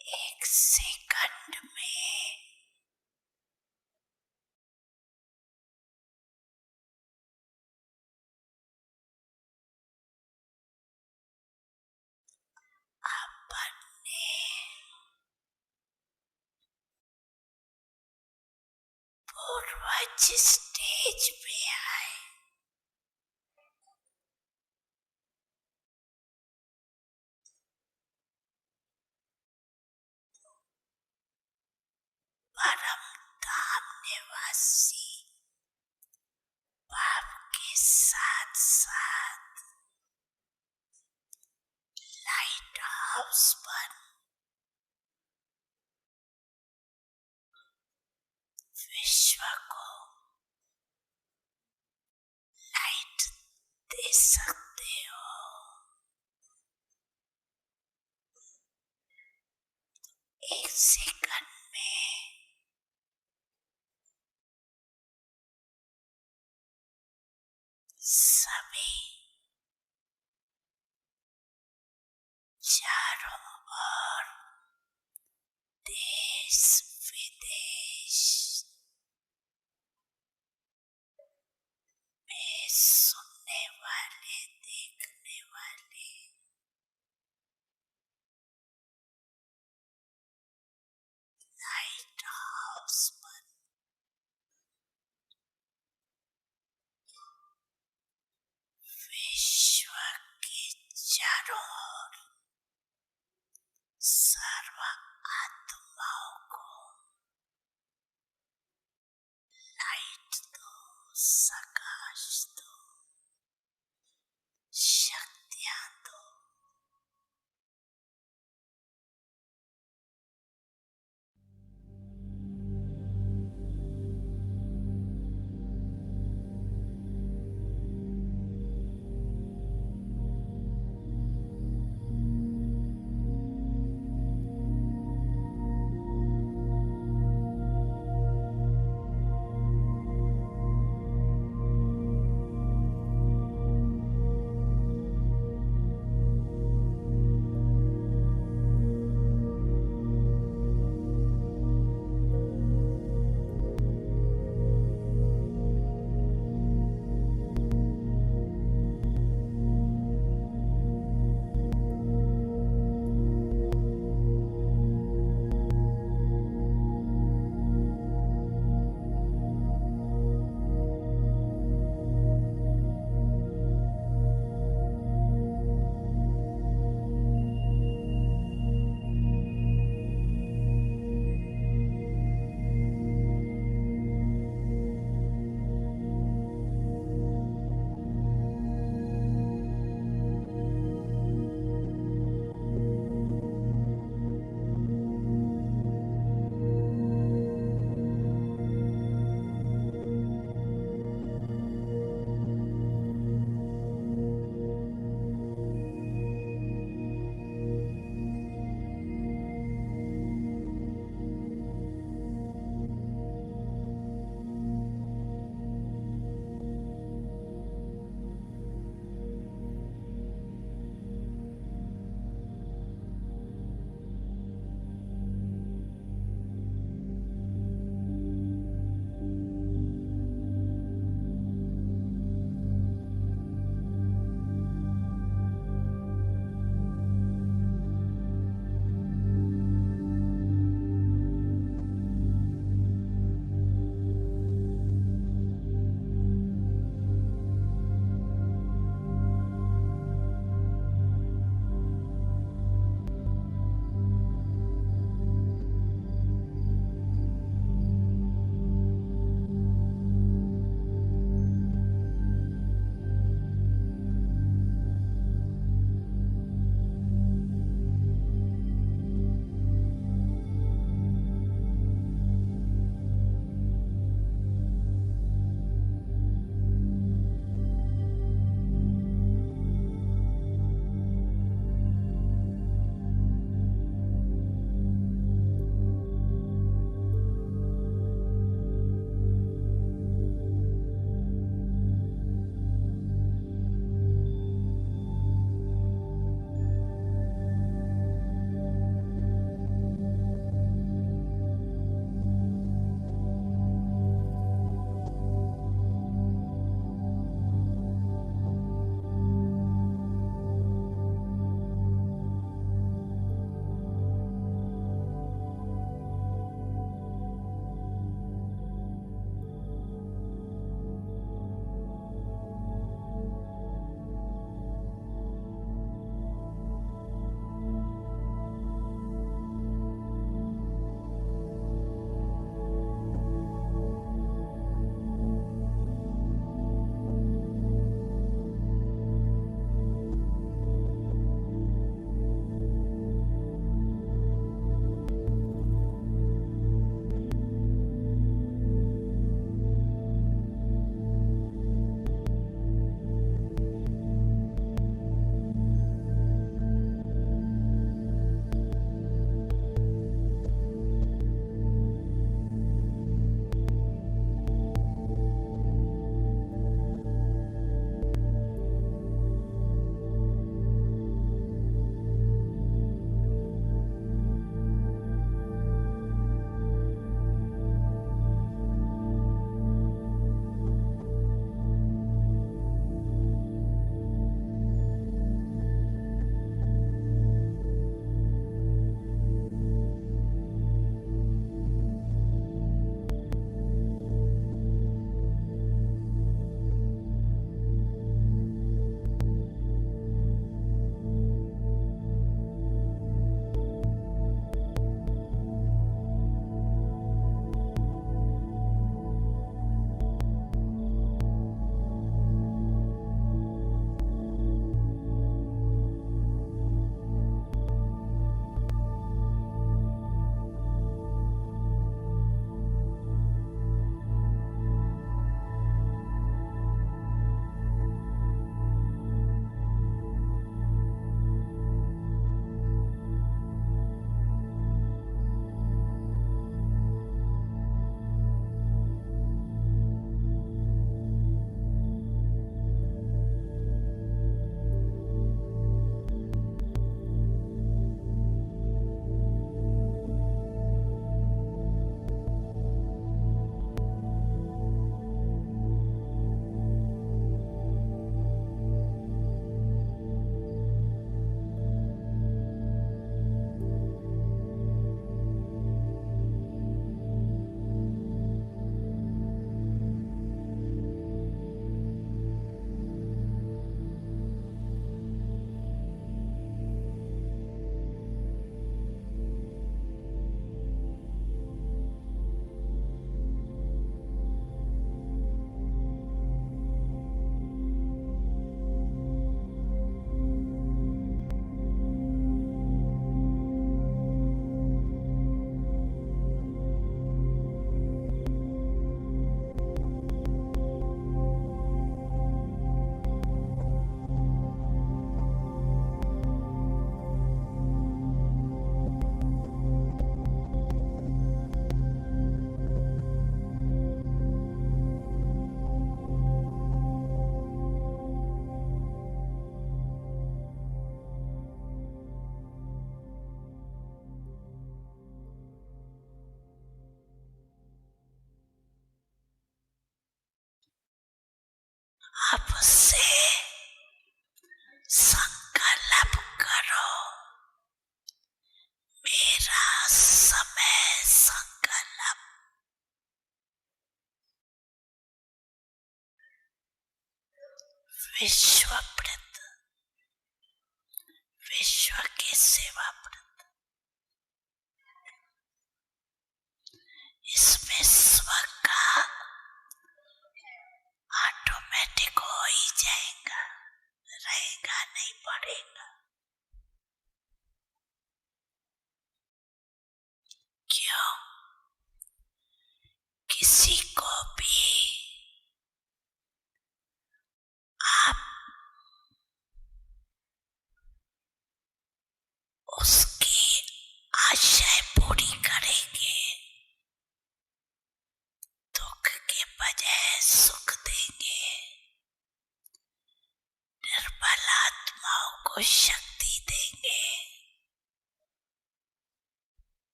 एक सेकंड में आज स्टेज पे आए। परम धाम निवासी बाप के साथ साथ लाइट हाउस पर विश्व को लाइट दे सकते हो। एक सेकंड में सभी चारों ओर देश विदेश में सुनने वाले देखने वाले लाइट हाउस पर विश्व के चारों ओर अब से संकल्प करो, मेरा समय संकल्प। विश्व व्रत, विश्व के सेवा व्रत, इसमें स्व का ऑटोमेटिक हो ही जाएगा, रहेगा नहीं, पड़ेगा। क्यों? किसी को भी आप उसकी आशाएं पूरी करेंगे, दुख के बजाय सुख देंगे, निर्बल आत्माओं को शक्ति देंगे,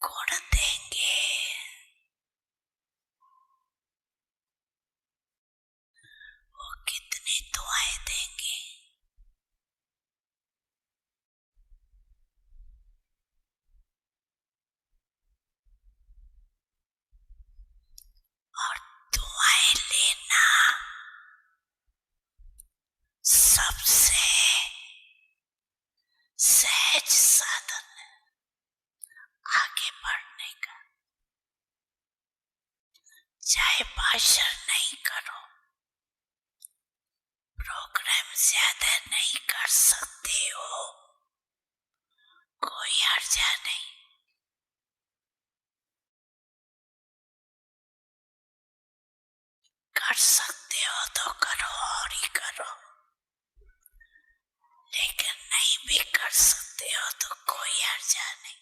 गुण देंगे, वो कितनी दुआएं देंगे। और दुआएं लेना सबसे सहज साधन है आगे बढ़ने का। चाहे भाषण नहीं करो, प्रोग्राम ज्यादा नहीं कर सकते हो, कोई हर्जा नहीं। कर सकते हो तो करो और ही करो, लेकिन नहीं भी कर सकते हो तो कोई हर्जा नहीं।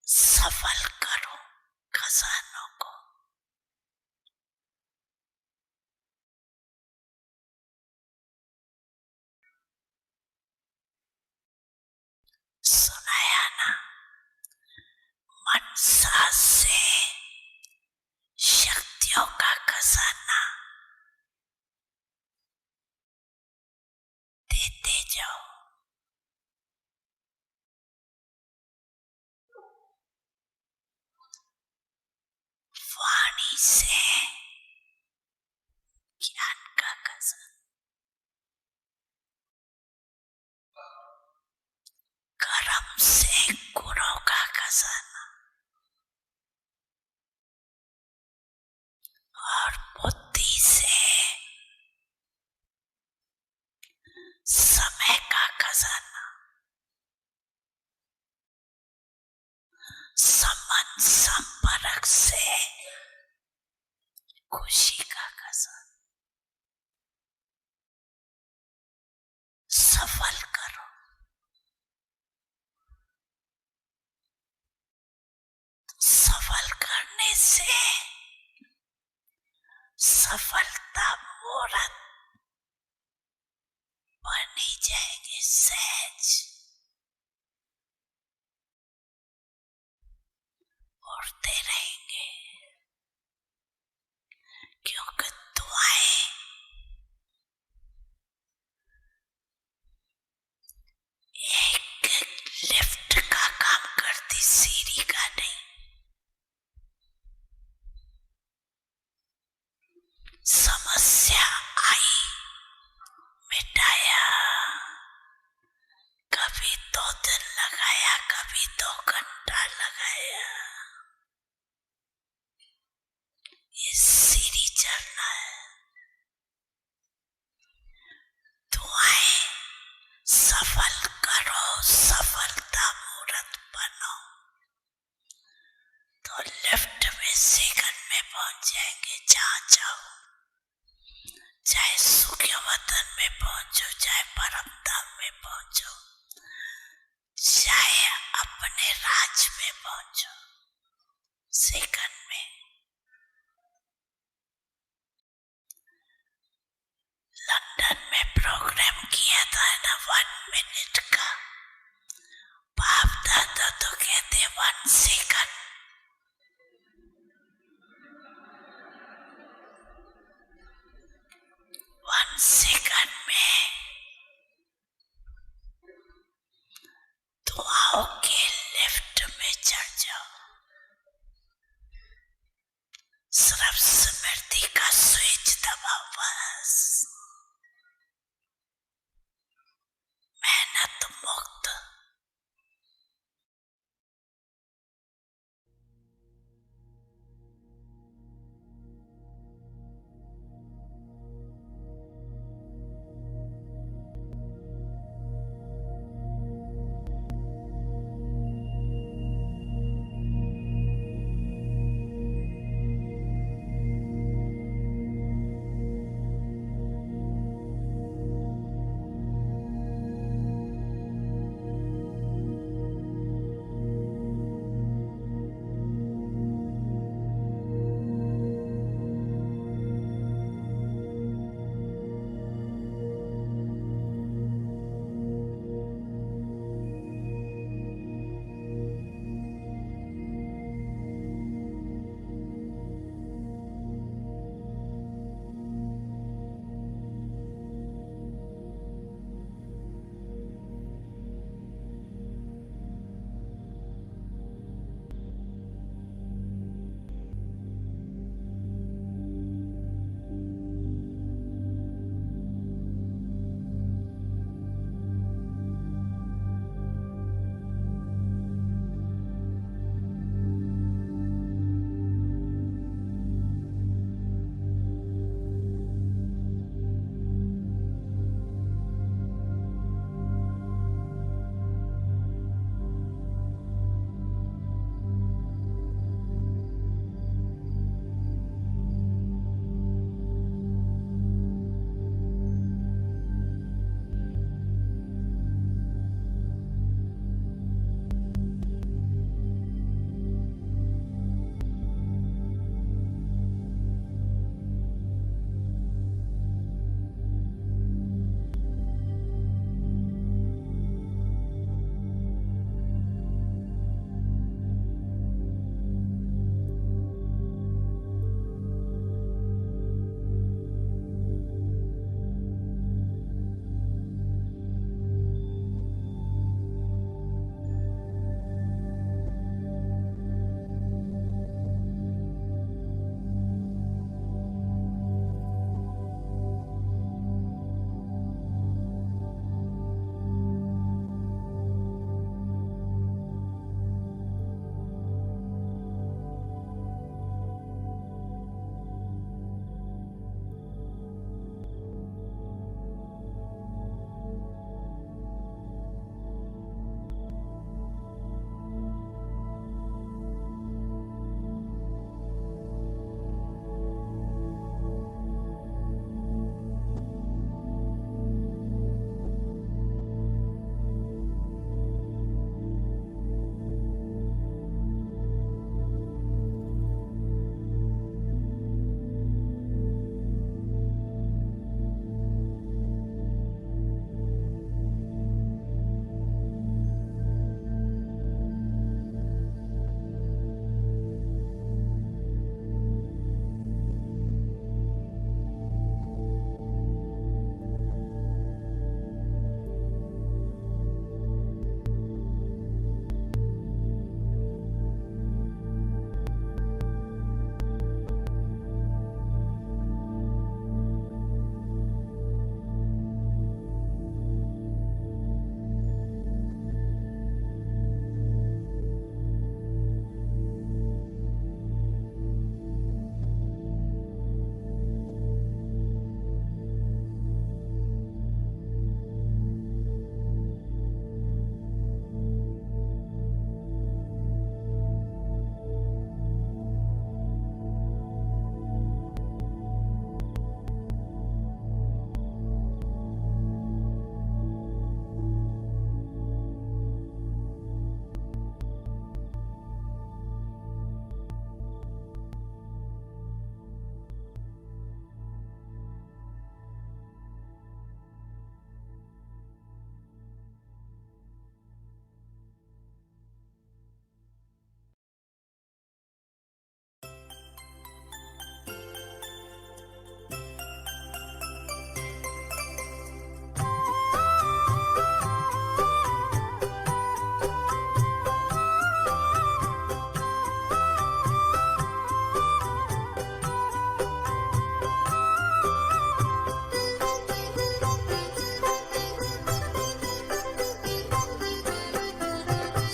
सफल करो खजानों को। सुनाया ना, मनसा से शक्तियों का खजाना देते जाओ। वाणी से ज्ञान का खजाना, कर्म से गुणों का खजाना, और बुद्धि से समय का खजाना, संबंध संपर्क से खुशी का खजाना। सफल करो। सफल करने से सफलता मूर्त बनी जाएगी, सहज उड़ते रहेंगे, क्योंकि दुआएं एक लिफ्ट का काम करती, सीढ़ी का नहीं। समस्या आई, मिटाया, कभी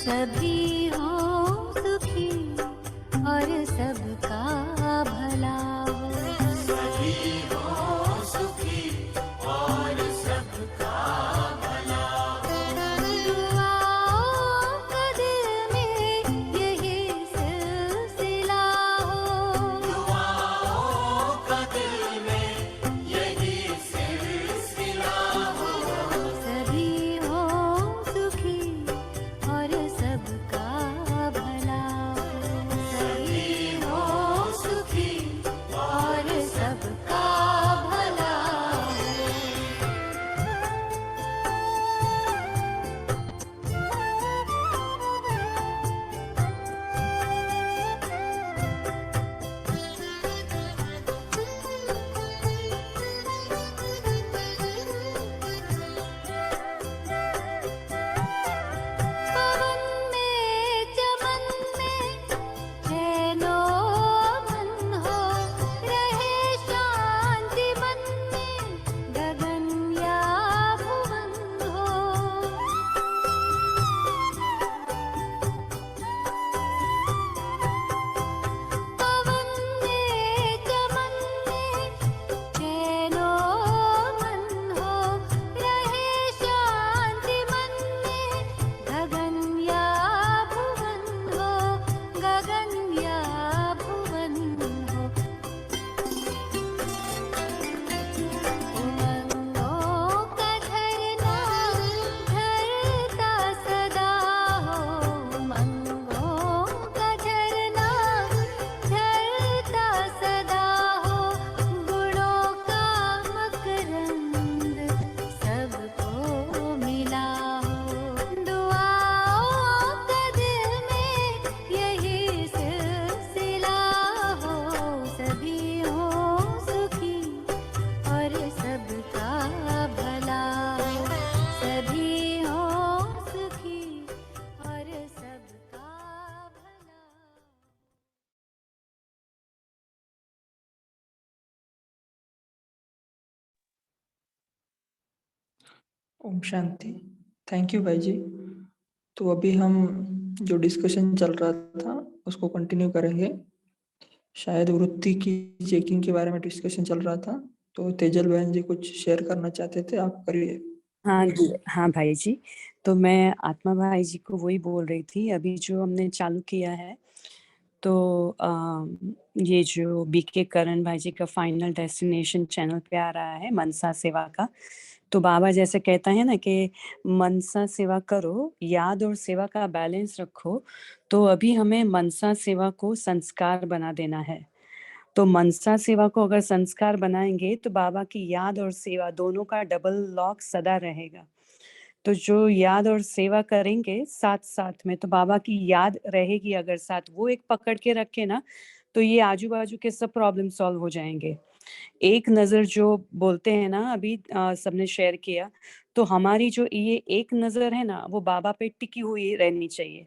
सभी हो सुखी और सबका भला हो। सभी हो सुखी और सबका भला हो। दुआओं का दिल में यही सिलसिला हो। दुआओं का दिल में यही सिलसिला हो। सभी हो सुखी और सबका भला हो। सभी हो सुखी और सबका भला हो। पवन में चमन में चैनो मन हो। रहे शांति मन में गगन या भुवन हो। पवन में चमन में चैनो मन हो। रहे शांति मन में गगन या भुवन हो। गगन या भुवन हो। उमंगों का झरना झरता सदा हो। उमंगों का झरना झरता सदा हो। गुणों का मकरंद सबको मिला हो। दुआओं का दिल में यही सिलसिला हो। सभी हो सुखी और सबका भला हो। सभी हो सुखी और सबका भला। ओम शांति। थैंक यू भाई जी। तो अभी हम जो डिस्कशन चल रहा था उसको कंटिन्यू करेंगे। शायद वृत्ति की चेकिंग के बारे में डिस्कशन चल रहा था, तो तेजल बहन जी कुछ शेयर करना चाहते थे, आप करिए। हाँ जी, हाँ भाई जी। तो मैं आत्मा भाई जी को वही बोल रही थी, अभी जो हमने चालू किया है तो ये जो बीके करण भाई जी का फाइनल डेस्टिनेशन चैनल पे आ रहा है मनसा सेवा का। तो बाबा जैसे कहता है ना कि मनसा सेवा करो, याद और सेवा का बैलेंस रखो। तो अभी हमें मनसा सेवा को संस्कार बना देना है। तो मनसा सेवा को अगर संस्कार बनाएंगे तो बाबा की याद और सेवा दोनों का डबल लॉक सदा रहेगा। तो जो याद और सेवा करेंगे साथ साथ में, तो बाबा की याद रहेगी अगर साथ, वो एक पकड़ के रखे ना, तो ये आजू बाजू के सब प्रॉब्लम सॉल्व हो जाएंगे। एक नजर जो बोलते हैं ना, अभी सबने शेयर किया, तो हमारी जो ये एक नजर है ना, वो बाबा पे टिकी हुई रहनी चाहिए।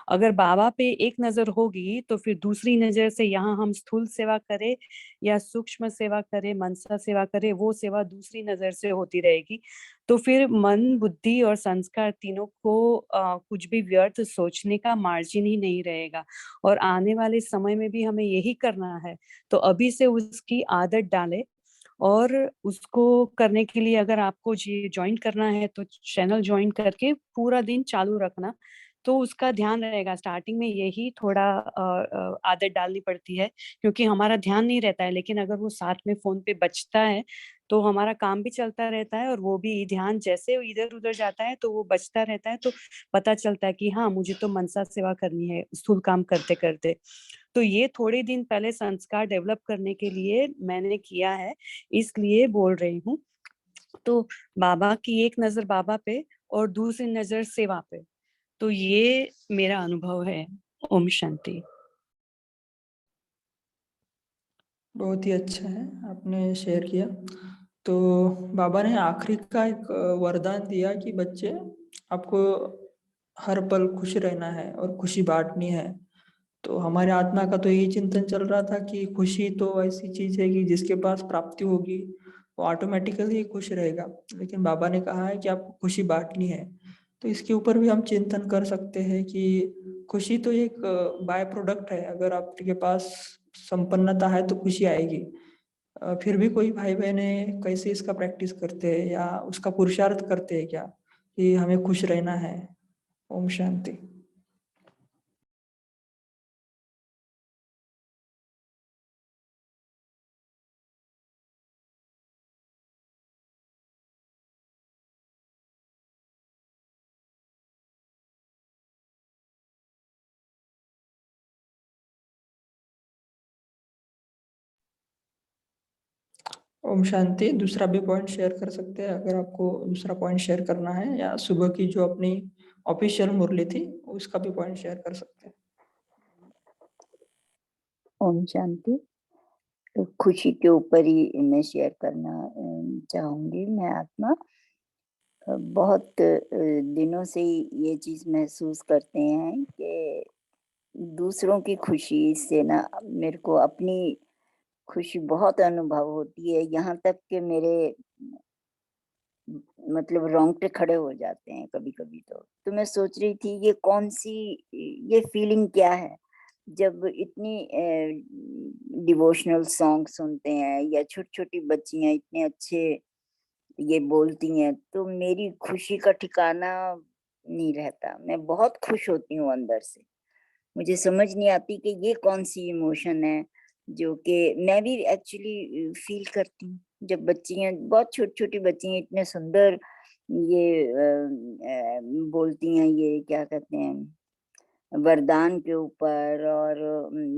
अगर बाबा पे एक नजर होगी तो फिर दूसरी नजर से यहाँ हम स्थूल सेवा करें या सूक्ष्म सेवा करें, मनसा सेवा करें, वो सेवा दूसरी नजर से होती रहेगी। तो फिर मन, बुद्धि और संस्कार तीनों को कुछ भी व्यर्थ सोचने का मार्जिन ही नहीं रहेगा। और आने वाले समय में भी हमें यही करना है। तो अभी से उसकी आदत डालें। और उसको करने के लिए अगर आपको ज्वाइन करना है तो चैनल ज्वाइन करके पूरा दिन चालू रखना, तो उसका ध्यान रहेगा। स्टार्टिंग में यही थोड़ा आदत डालनी पड़ती है, क्योंकि हमारा ध्यान नहीं रहता है। लेकिन अगर वो साथ में फोन पे बजता है तो हमारा काम भी चलता रहता है, और वो भी ध्यान जैसे इधर उधर जाता है तो वो बजता रहता है। तो पता चलता है कि हाँ, मुझे तो मनसा सेवा करनी है स्थूल काम करते करते। तो ये थोड़े दिन पहले संस्कार डेवलप करने के लिए मैंने किया है, इसलिए बोल रही हूँ। तो बाबा की एक नजर बाबा पे और दूसरी नजर सेवा पे, तो ये मेरा अनुभव है। ओम शांति। बहुत ही अच्छा है, आपने शेयर किया। तो बाबा ने आखिरी का एक वरदान दिया कि बच्चे, आपको हर पल खुश रहना है और खुशी बांटनी है। तो हमारे आत्मा का तो यही चिंतन चल रहा था कि खुशी तो ऐसी चीज है कि जिसके पास प्राप्ति होगी वो ऑटोमेटिकली खुश रहेगा। लेकिन बाबा ने कहा है कि आपको खुशी बांटनी है। तो इसके ऊपर भी हम चिंतन कर सकते हैं कि खुशी तो एक बाय प्रोडक्ट है। अगर आपके पास संपन्नता है तो खुशी आएगी। फिर भी कोई भाई बहनें कैसे इसका प्रैक्टिस करते हैं या उसका पुरुषार्थ करते हैं क्या कि हमें खुश रहना है? ओम शांति। ओम शांति। दूसरा भी पॉइंट शेयर कर सकते हैं अगर आपको दूसरा पॉइंट शेयर करना है, या सुबह की जो अपनी ऑफिशियल मुरली थी उसका भी पॉइंट शेयर कर सकते हैं। ओम शांति। तो खुशी के ऊपर ही मैं शेयर करना चाहूंगी। मैं आत्मा बहुत दिनों से ही ये चीज महसूस करते हैं कि दूसरों की खुशी से ना मेरे को अपनी खुशी बहुत अनुभव होती है, यहाँ तक कि मेरे मतलब रोंगटे खड़े हो जाते हैं कभी-कभी। तो मैं सोच रही थी ये कौन-सी ये फीलिंग क्या है? जब इतनी डिवोशनल सॉन्ग सुनते हैं या छोटी-छोटी बच्चियाँ इतने अच्छे ये बोलती हैं, तो मेरी खुशी का ठिकाना नहीं रहता। मैं बहुत खुश होती हूँ अंदर से। मुझे समझ नहीं आती कि ये कौन-सी इमोशन है, जो कि मैं भी एक्चुअली फ़ील करती हूँ। जब बच्चियाँ बहुत छोटी-छोटी बच्चियाँ इतने सुंदर ये बोलती हैं, ये क्या कहते हैं, वरदान के ऊपर और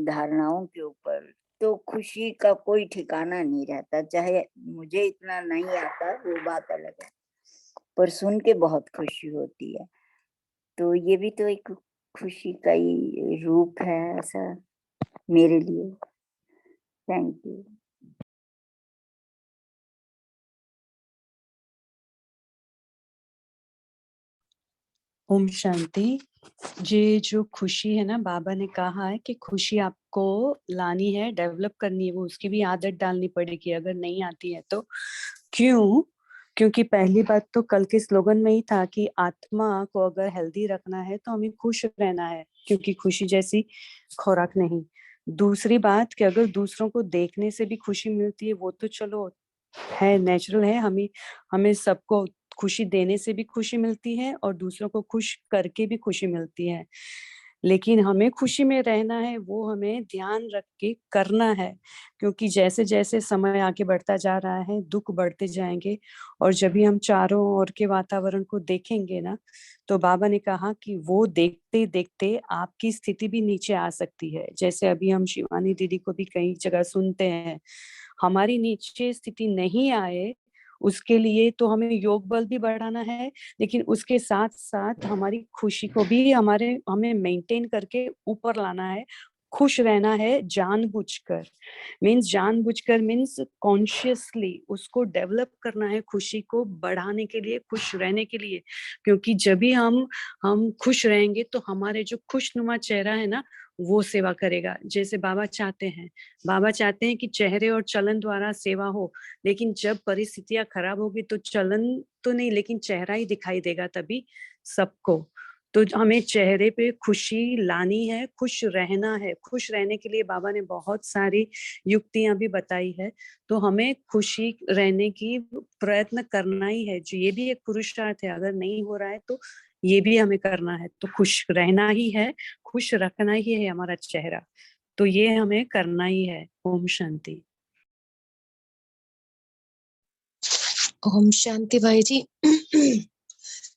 धारणाओं के ऊपर, तो खुशी का कोई ठिकाना नहीं रहता। चाहे मुझे इतना नहीं आता, वो बात अलग है, पर सुन के बहुत खुशी होती है। तो ये भी तो एक खुशी का ही रूप है ऐसा मेरे लिए। Thank you. ओम शांति। ये जो खुशी है ना, बाबा ने कहा है कि खुशी आपको लानी है, डेवलप करनी है, वो उसकी भी आदत डालनी पड़ेगी अगर नहीं आती है तो। क्यों? क्योंकि पहली बात तो कल के स्लोगन में ही था कि आत्मा को अगर हेल्दी रखना है तो हमें खुश रहना है, क्योंकि खुशी जैसी खुराक नहीं। दूसरी बात कि अगर दूसरों को देखने से भी खुशी मिलती है, वो तो चलो है, नेचुरल है। हमें सबको खुशी देने से भी खुशी मिलती है और दूसरों को खुश करके भी खुशी मिलती है। लेकिन हमें खुशी में रहना है, वो हमें ध्यान रख के करना है, क्योंकि जैसे-जैसे समय आगे बढ़ता जा रहा है, दुःख बढ़ते जाएँगे और जब भी हम चारों ओर के वातावरण को देखेंगे ना, तो बाबा ने कहा कि वो देखते-देखते आपकी स्थिति भी नीचे आ सकती है। जैसे अभी हम शिवानी दीदी को भी कई जगह सुनते हैं, हमारी नीचे स्थिति नहीं आए, उसके लिए तो हमें योग बल भी बढ़ाना है, लेकिन उसके साथ-साथ हमारी खुशी को भी हमें मेंटेन करके ऊपर लाना है, खुश रहना है जानबूझकर। जानबूझकर मीन्स कॉन्शियसली उसको डेवलप करना है, खुशी को बढ़ाने के लिए, खुश रहने के लिए। क्योंकि जब भी हम खुश रहेंगे तो हमारे जो खुशनुमा चेहरा है ना, वो सेवा करेगा, जैसे बाबा चाहते हैं। बाबा चाहते हैं कि चेहरे और चलन द्वारा सेवा हो, लेकिन जब परिस्थितियाँ खराब होगी तो चलन तो नहीं, लेकिन चेहरा ही दिखाई देगा तभी सबको। तो हमें चेहरे पे खुशी लानी है, खुश रहना है। खुश रहने के लिए बाबा ने बहुत सारी युक्तियाँ भी बताई है, तो हमें खुशी रहने की प्रयत्न करना ही है। जो ये भी एक पुरुषार्थ है, अगर नहीं हो रहा है तो ये भी हमें करना है। तो खुश रहना ही है, खुश रखना ही है हमारा चेहरा, तो ये हमें करना ही है। ओम शांति। ओम शांति भाई जी।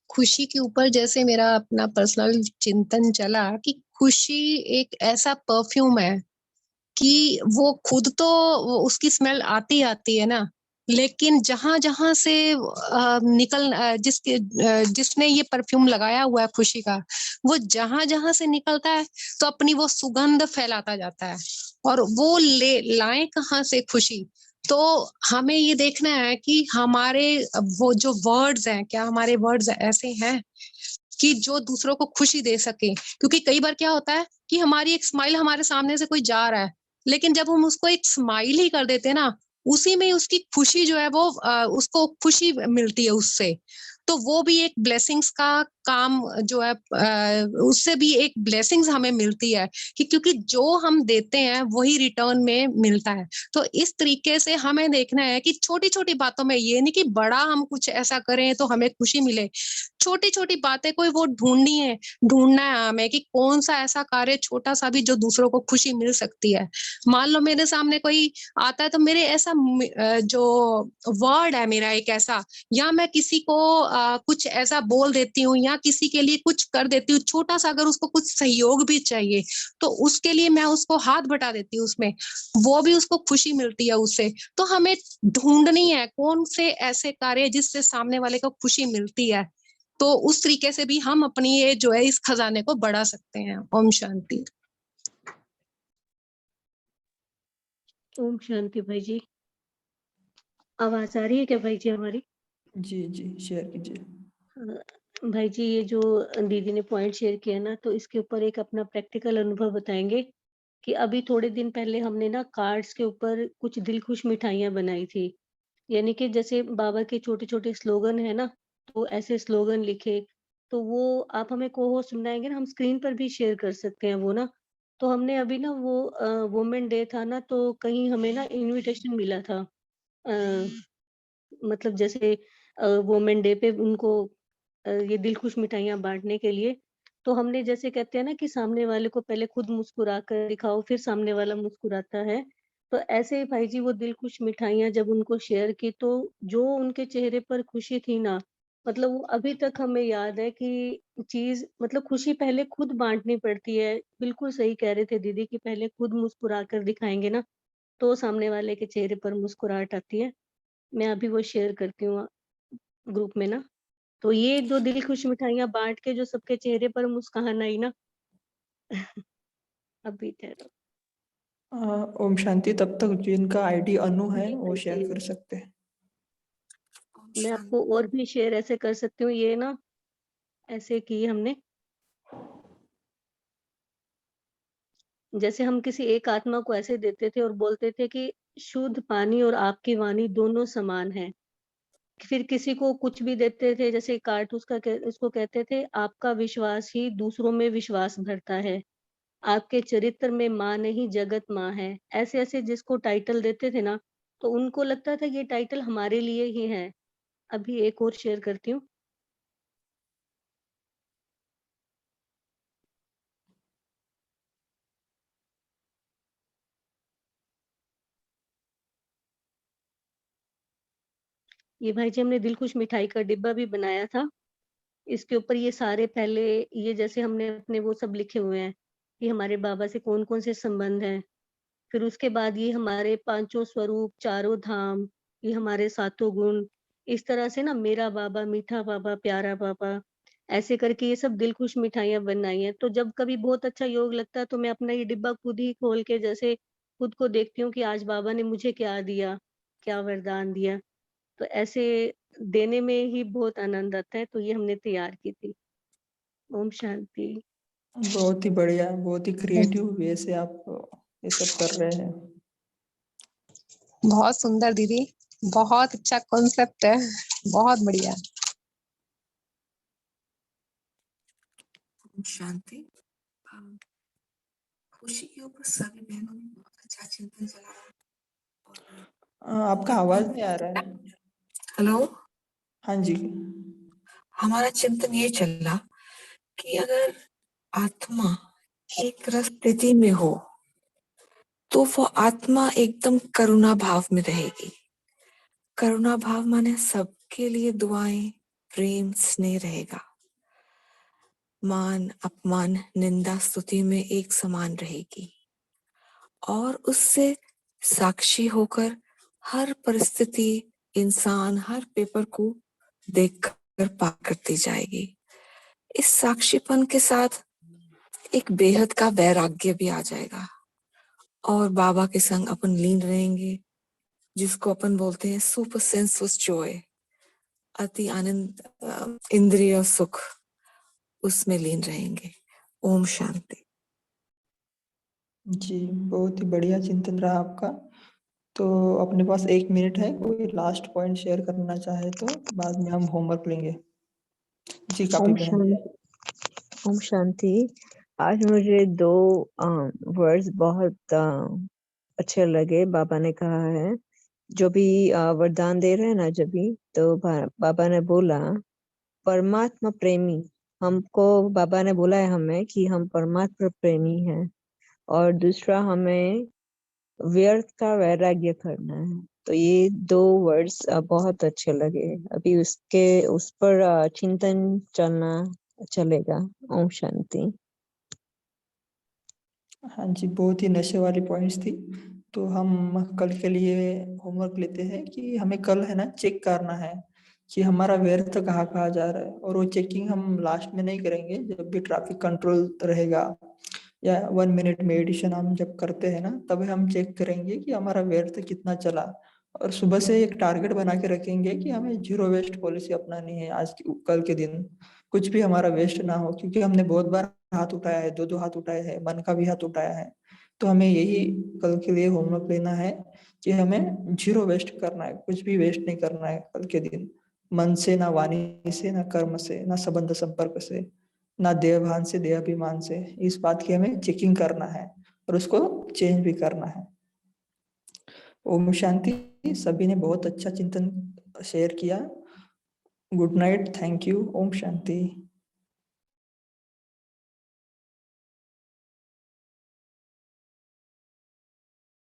खुशी के ऊपर जैसे मेरा अपना पर्सनल चिंतन चला कि खुशी एक ऐसा परफ्यूम है कि वो खुद तो उसकी स्मेल आती आती है ना, लेकिन जहां-जहां से जिसने ये परफ्यूम लगाया हुआ है खुशी का, वो जहां-जहां से निकलता है तो अपनी वो सुगंध फैलाता जाता है। और वो लाए कहाँ से खुशी? तो हमें ये देखना है कि हमारे वो जो वर्ड्स हैं, क्या हमारे वर्ड्स ऐसे हैं कि जो दूसरों को खुशी दे सके? क्योंकि कई बार क्या होता है कि हमारी एक स्माइल, हमारे सामने से कोई जा रहा है, लेकिन जब हम उसको एक स्माइल ही कर देते हैं ना, उसी में उसकी खुशी जो है वो उसको खुशी मिलती है उससे। तो वो भी एक ब्लेसिंग्स का काम जो है, उससे भी एक ब्लेसिंग्स हमें मिलती है कि क्योंकि जो हम देते हैं वही रिटर्न में मिलता है। तो इस तरीके से हमें देखना है कि छोटी छोटी बातों में, ये नहीं कि बड़ा हम कुछ ऐसा करें तो हमें खुशी मिले, छोटी छोटी बातें कोई वो ढूंढना है हमें कि कौन सा ऐसा कार्य छोटा सा भी जो दूसरों को खुशी मिल सकती है। मान लो मेरे सामने कोई आता है तो मेरे ऐसा जो वर्ड है मेरा एक ऐसा, या मैं किसी को कुछ ऐसा बोल देती हूँ या किसी के लिए कुछ कर देती हूँ छोटा सा, अगर उसको कुछ सहयोग भी चाहिए तो उसके लिए मैं उसको हाथ बटा देती हूँ, उसमें वो भी उसको खुशी मिलती है उससे। तो हमें ढूंढनी है कौन से ऐसे कार्य जिससे सामने वाले को खुशी मिलती है, तो उस तरीके से भी हम अपनी ये जो है इस खजाने को बढ़ा सकते हैं। ओम शांति। ओम शांति भाई जी। आवाज आ रही है क्या भाई जी हमारी? जी जी, शेयर कीजिए। भाई जी, ये जो दीदी ने पॉइंट शेयर किया ना, तो इसके ऊपर एक अपना प्रैक्टिकल अनुभव बताएंगे कि अभी थोड़े दिन पहले हमने ना कार्ड्स के ऊपर कुछ दिल खुश मिठाइयां बनाई थी। यानी कि जैसे बाबा के छोटे छोटे स्लोगन है ना, तो ऐसे स्लोगन लिखे, तो वो आप हमें को सुनाएंगे ना, हम स्क्रीन पर भी शेयर कर सकते हैं वो ना। तो हमने अभी ना वो वुमेन डे था ना, तो कहीं हमें ना इनविटेशन मिला था, मतलब जैसे वुमेन डे पे उनको ये दिल खुश मिठाइयाँ बाँटने के लिए। तो हमने जैसे कहते हैं ना कि सामने वाले को पहले खुद मुस्कुरा कर दिखाओ, फिर सामने वाला मुस्कुराता है। तो ऐसे ही भाई जी वो दिल खुश मिठाइयाँ जब उनको शेयर की, तो जो उनके चेहरे पर खुशी थी ना, मतलब वो अभी तक हमें याद है कि चीज़, मतलब खुशी पहले खुद बाँटनी पड़ती है। बिल्कुल सही कह रहे थे दीदी कि पहले खुद मुस्कुरा कर दिखाएँगे ना, तो सामने वाले के चेहरे पर मुस्कुराहट आती है। मैं अभी वो शेयर करती हूँ ग्रुप में ना। तो ये जो दिल खुश मिठाइयाँ बाँट के जो सबके चेहरे पर मुस्कान आई ना अभी ठहरो। ओम शांति। तब तक जिनका आईडी अनु है जी वो भाई शेयर जी। कर सकते हैं। मैं आपको और भी शेयर ऐसे कर सकती हूँ, ये ना ऐसे की हमने, जैसे हम किसी एक आत्मा को ऐसे देते थे और बोलते थे कि शुद्ध पानी और आपकी वाणी दोनों समान है। फिर किसी को कुछ भी देते थे, जैसे कारतूस का उसको कहते थे, आपका विश्वास ही दूसरों में विश्वास भरता है, आपके चरित्र में माँ नहीं जगत माँ है। ऐसे-ऐसे जिसको टाइटल देते थे ना, तो उनको लगता था ये टाइटल हमारे लिए ही है। अभी एक और शेयर करती हूँ। ये भाई जी हमने दिल खुश मिठाई का डिब्बा भी बनाया था। इसके ऊपर ये सारे पहले ये जैसे हमने अपने वो सब लिखे हुए हैं कि हमारे बाबा से कौन-कौन से संबंध हैं। फिर उसके बाद ये हमारे पांचों स्वरूप, चारों धाम, ये हमारे सातों गुण, इस तरह से ना मेरा बाबा, मीठा बाबा, प्यारा बाबा, ऐसे करके ये सब दिल खुश मिठाइयाँ बनाई हैं। तो जब कभी बहुत अच्छा योग लगता है तो मैं अपना ये डिब्बा खुद ही खोल के जैसे खुद को देखती हूँ कि आज बाबा ने मुझे क्या दिया, क्या वरदान दिया। तो ऐसे देने में ही बहुत आनंद आता है, तो ये हमने तैयार की थी। ओम शांति। बहुत ही बढ़िया, बहुत ही क्रिएटिव वे से आप ये सब कर रहे हैं। बहुत सुंदर दीदी, बहुत अच्छा कॉन्सेप्ट है, बहुत बढ़िया। शांति। खुशी के ऊपर सभी बहनों ने बहुत अच्छा चिंतन चलाया। आपका आवाज नहीं आ रहा है। हेलो। हाँ जी। हमारा चिंतन ये चला कि अगर आत्मा एक स्थिति में हो तो वो आत्मा एकदम करुणा भाव में रहेगी। करुणा भाव माने सबके लिए दुआएं, प्रेम, स्नेह रहेगा। मान, अपमान, निंदा, स्तुति में एक समान रहेगी और उससे साक्षी होकर हर परिस्थिति, इंसान, हर पेपर को देखकर पार करती जाएगी। इस साक्षीपन के साथ एक बेहद का वैराग्य भी आ जाएगा और बाबा के संग अपन लीन रहेंगे, जिसको अपन बोलते हैं सुपर सेंसुअस जॉय, अति आनंद, इंद्रिय सुख, उसमें लीन रहेंगे। ओम शांति। जी, बहुत ही बढ़िया चिंतन रहा आपका। तो अपने पास 1 मिनट है, कोई लास्ट पॉइंट शेयर करना चाहे तो बाद में हम होमवर्क लेंगे। जी काफी ओम बहन। ओम शांति। आज मुझे 2 वर्ड्स बहुत अच्छे लगे। बाबा ने कहा है, जो भी वरदान दे रहे हैं ना, जब भी तो बाबा ने बोला परमात्मा प्रेमी। हमको बाबा ने बोला है हमें कि हम परमात्मा प्रेमी हैं, और दूसरा हमें व्यर्थ का वैराग्य करना है। तो ये 2 वर्ड्स बहुत अच्छे लगे। अभी उस पर चिंतन चलेगा। ओम शांति। हाँ जी, बहुत ही नशे वाली पॉइंट्स थी। तो हम कल के लिए होमवर्क लेते हैं कि हमें कल है ना चेक करना है कि हमारा व्यर्थ कहाँ जा रहा है, और वो चेकिंग हम लास्ट में नहीं करेंगे, जब भी ट्रैफिक कंट्रोल रहेगा या 1 मिनट मेडिटेशन हम जब करते हैं ना, तब हम चेक करेंगे कि हमारा व्यर्थ कितना चला। और सुबह से एक टारगेट बना के रखेंगे कि हमें 0 वेस्ट पॉलिसी अपनानी है कल के दिन। कुछ भी हमारा वेस्ट ना हो, क्योंकि हमने बहुत बार हाथ उठाया है, 2 हाथ उठाए हैं, मन का भी हाथ उठाया है। तो हमें यही कल के लिए होमवर्क लेना है कि हमें 0 वेस्ट करना है, कुछ भी वेस्ट नहीं करना है कल के दिन। मन से, ना वाणी से, ना कर्म से, ना संबंध संपर्क से, ना देहभान से, देहाभिमान से। इस बात की हमें चेकिंग करना है और उसको चेंज भी करना है। ओम शांति। सभी ने बहुत अच्छा चिंतन शेयर किया। Good night, thank you. ओम शांति।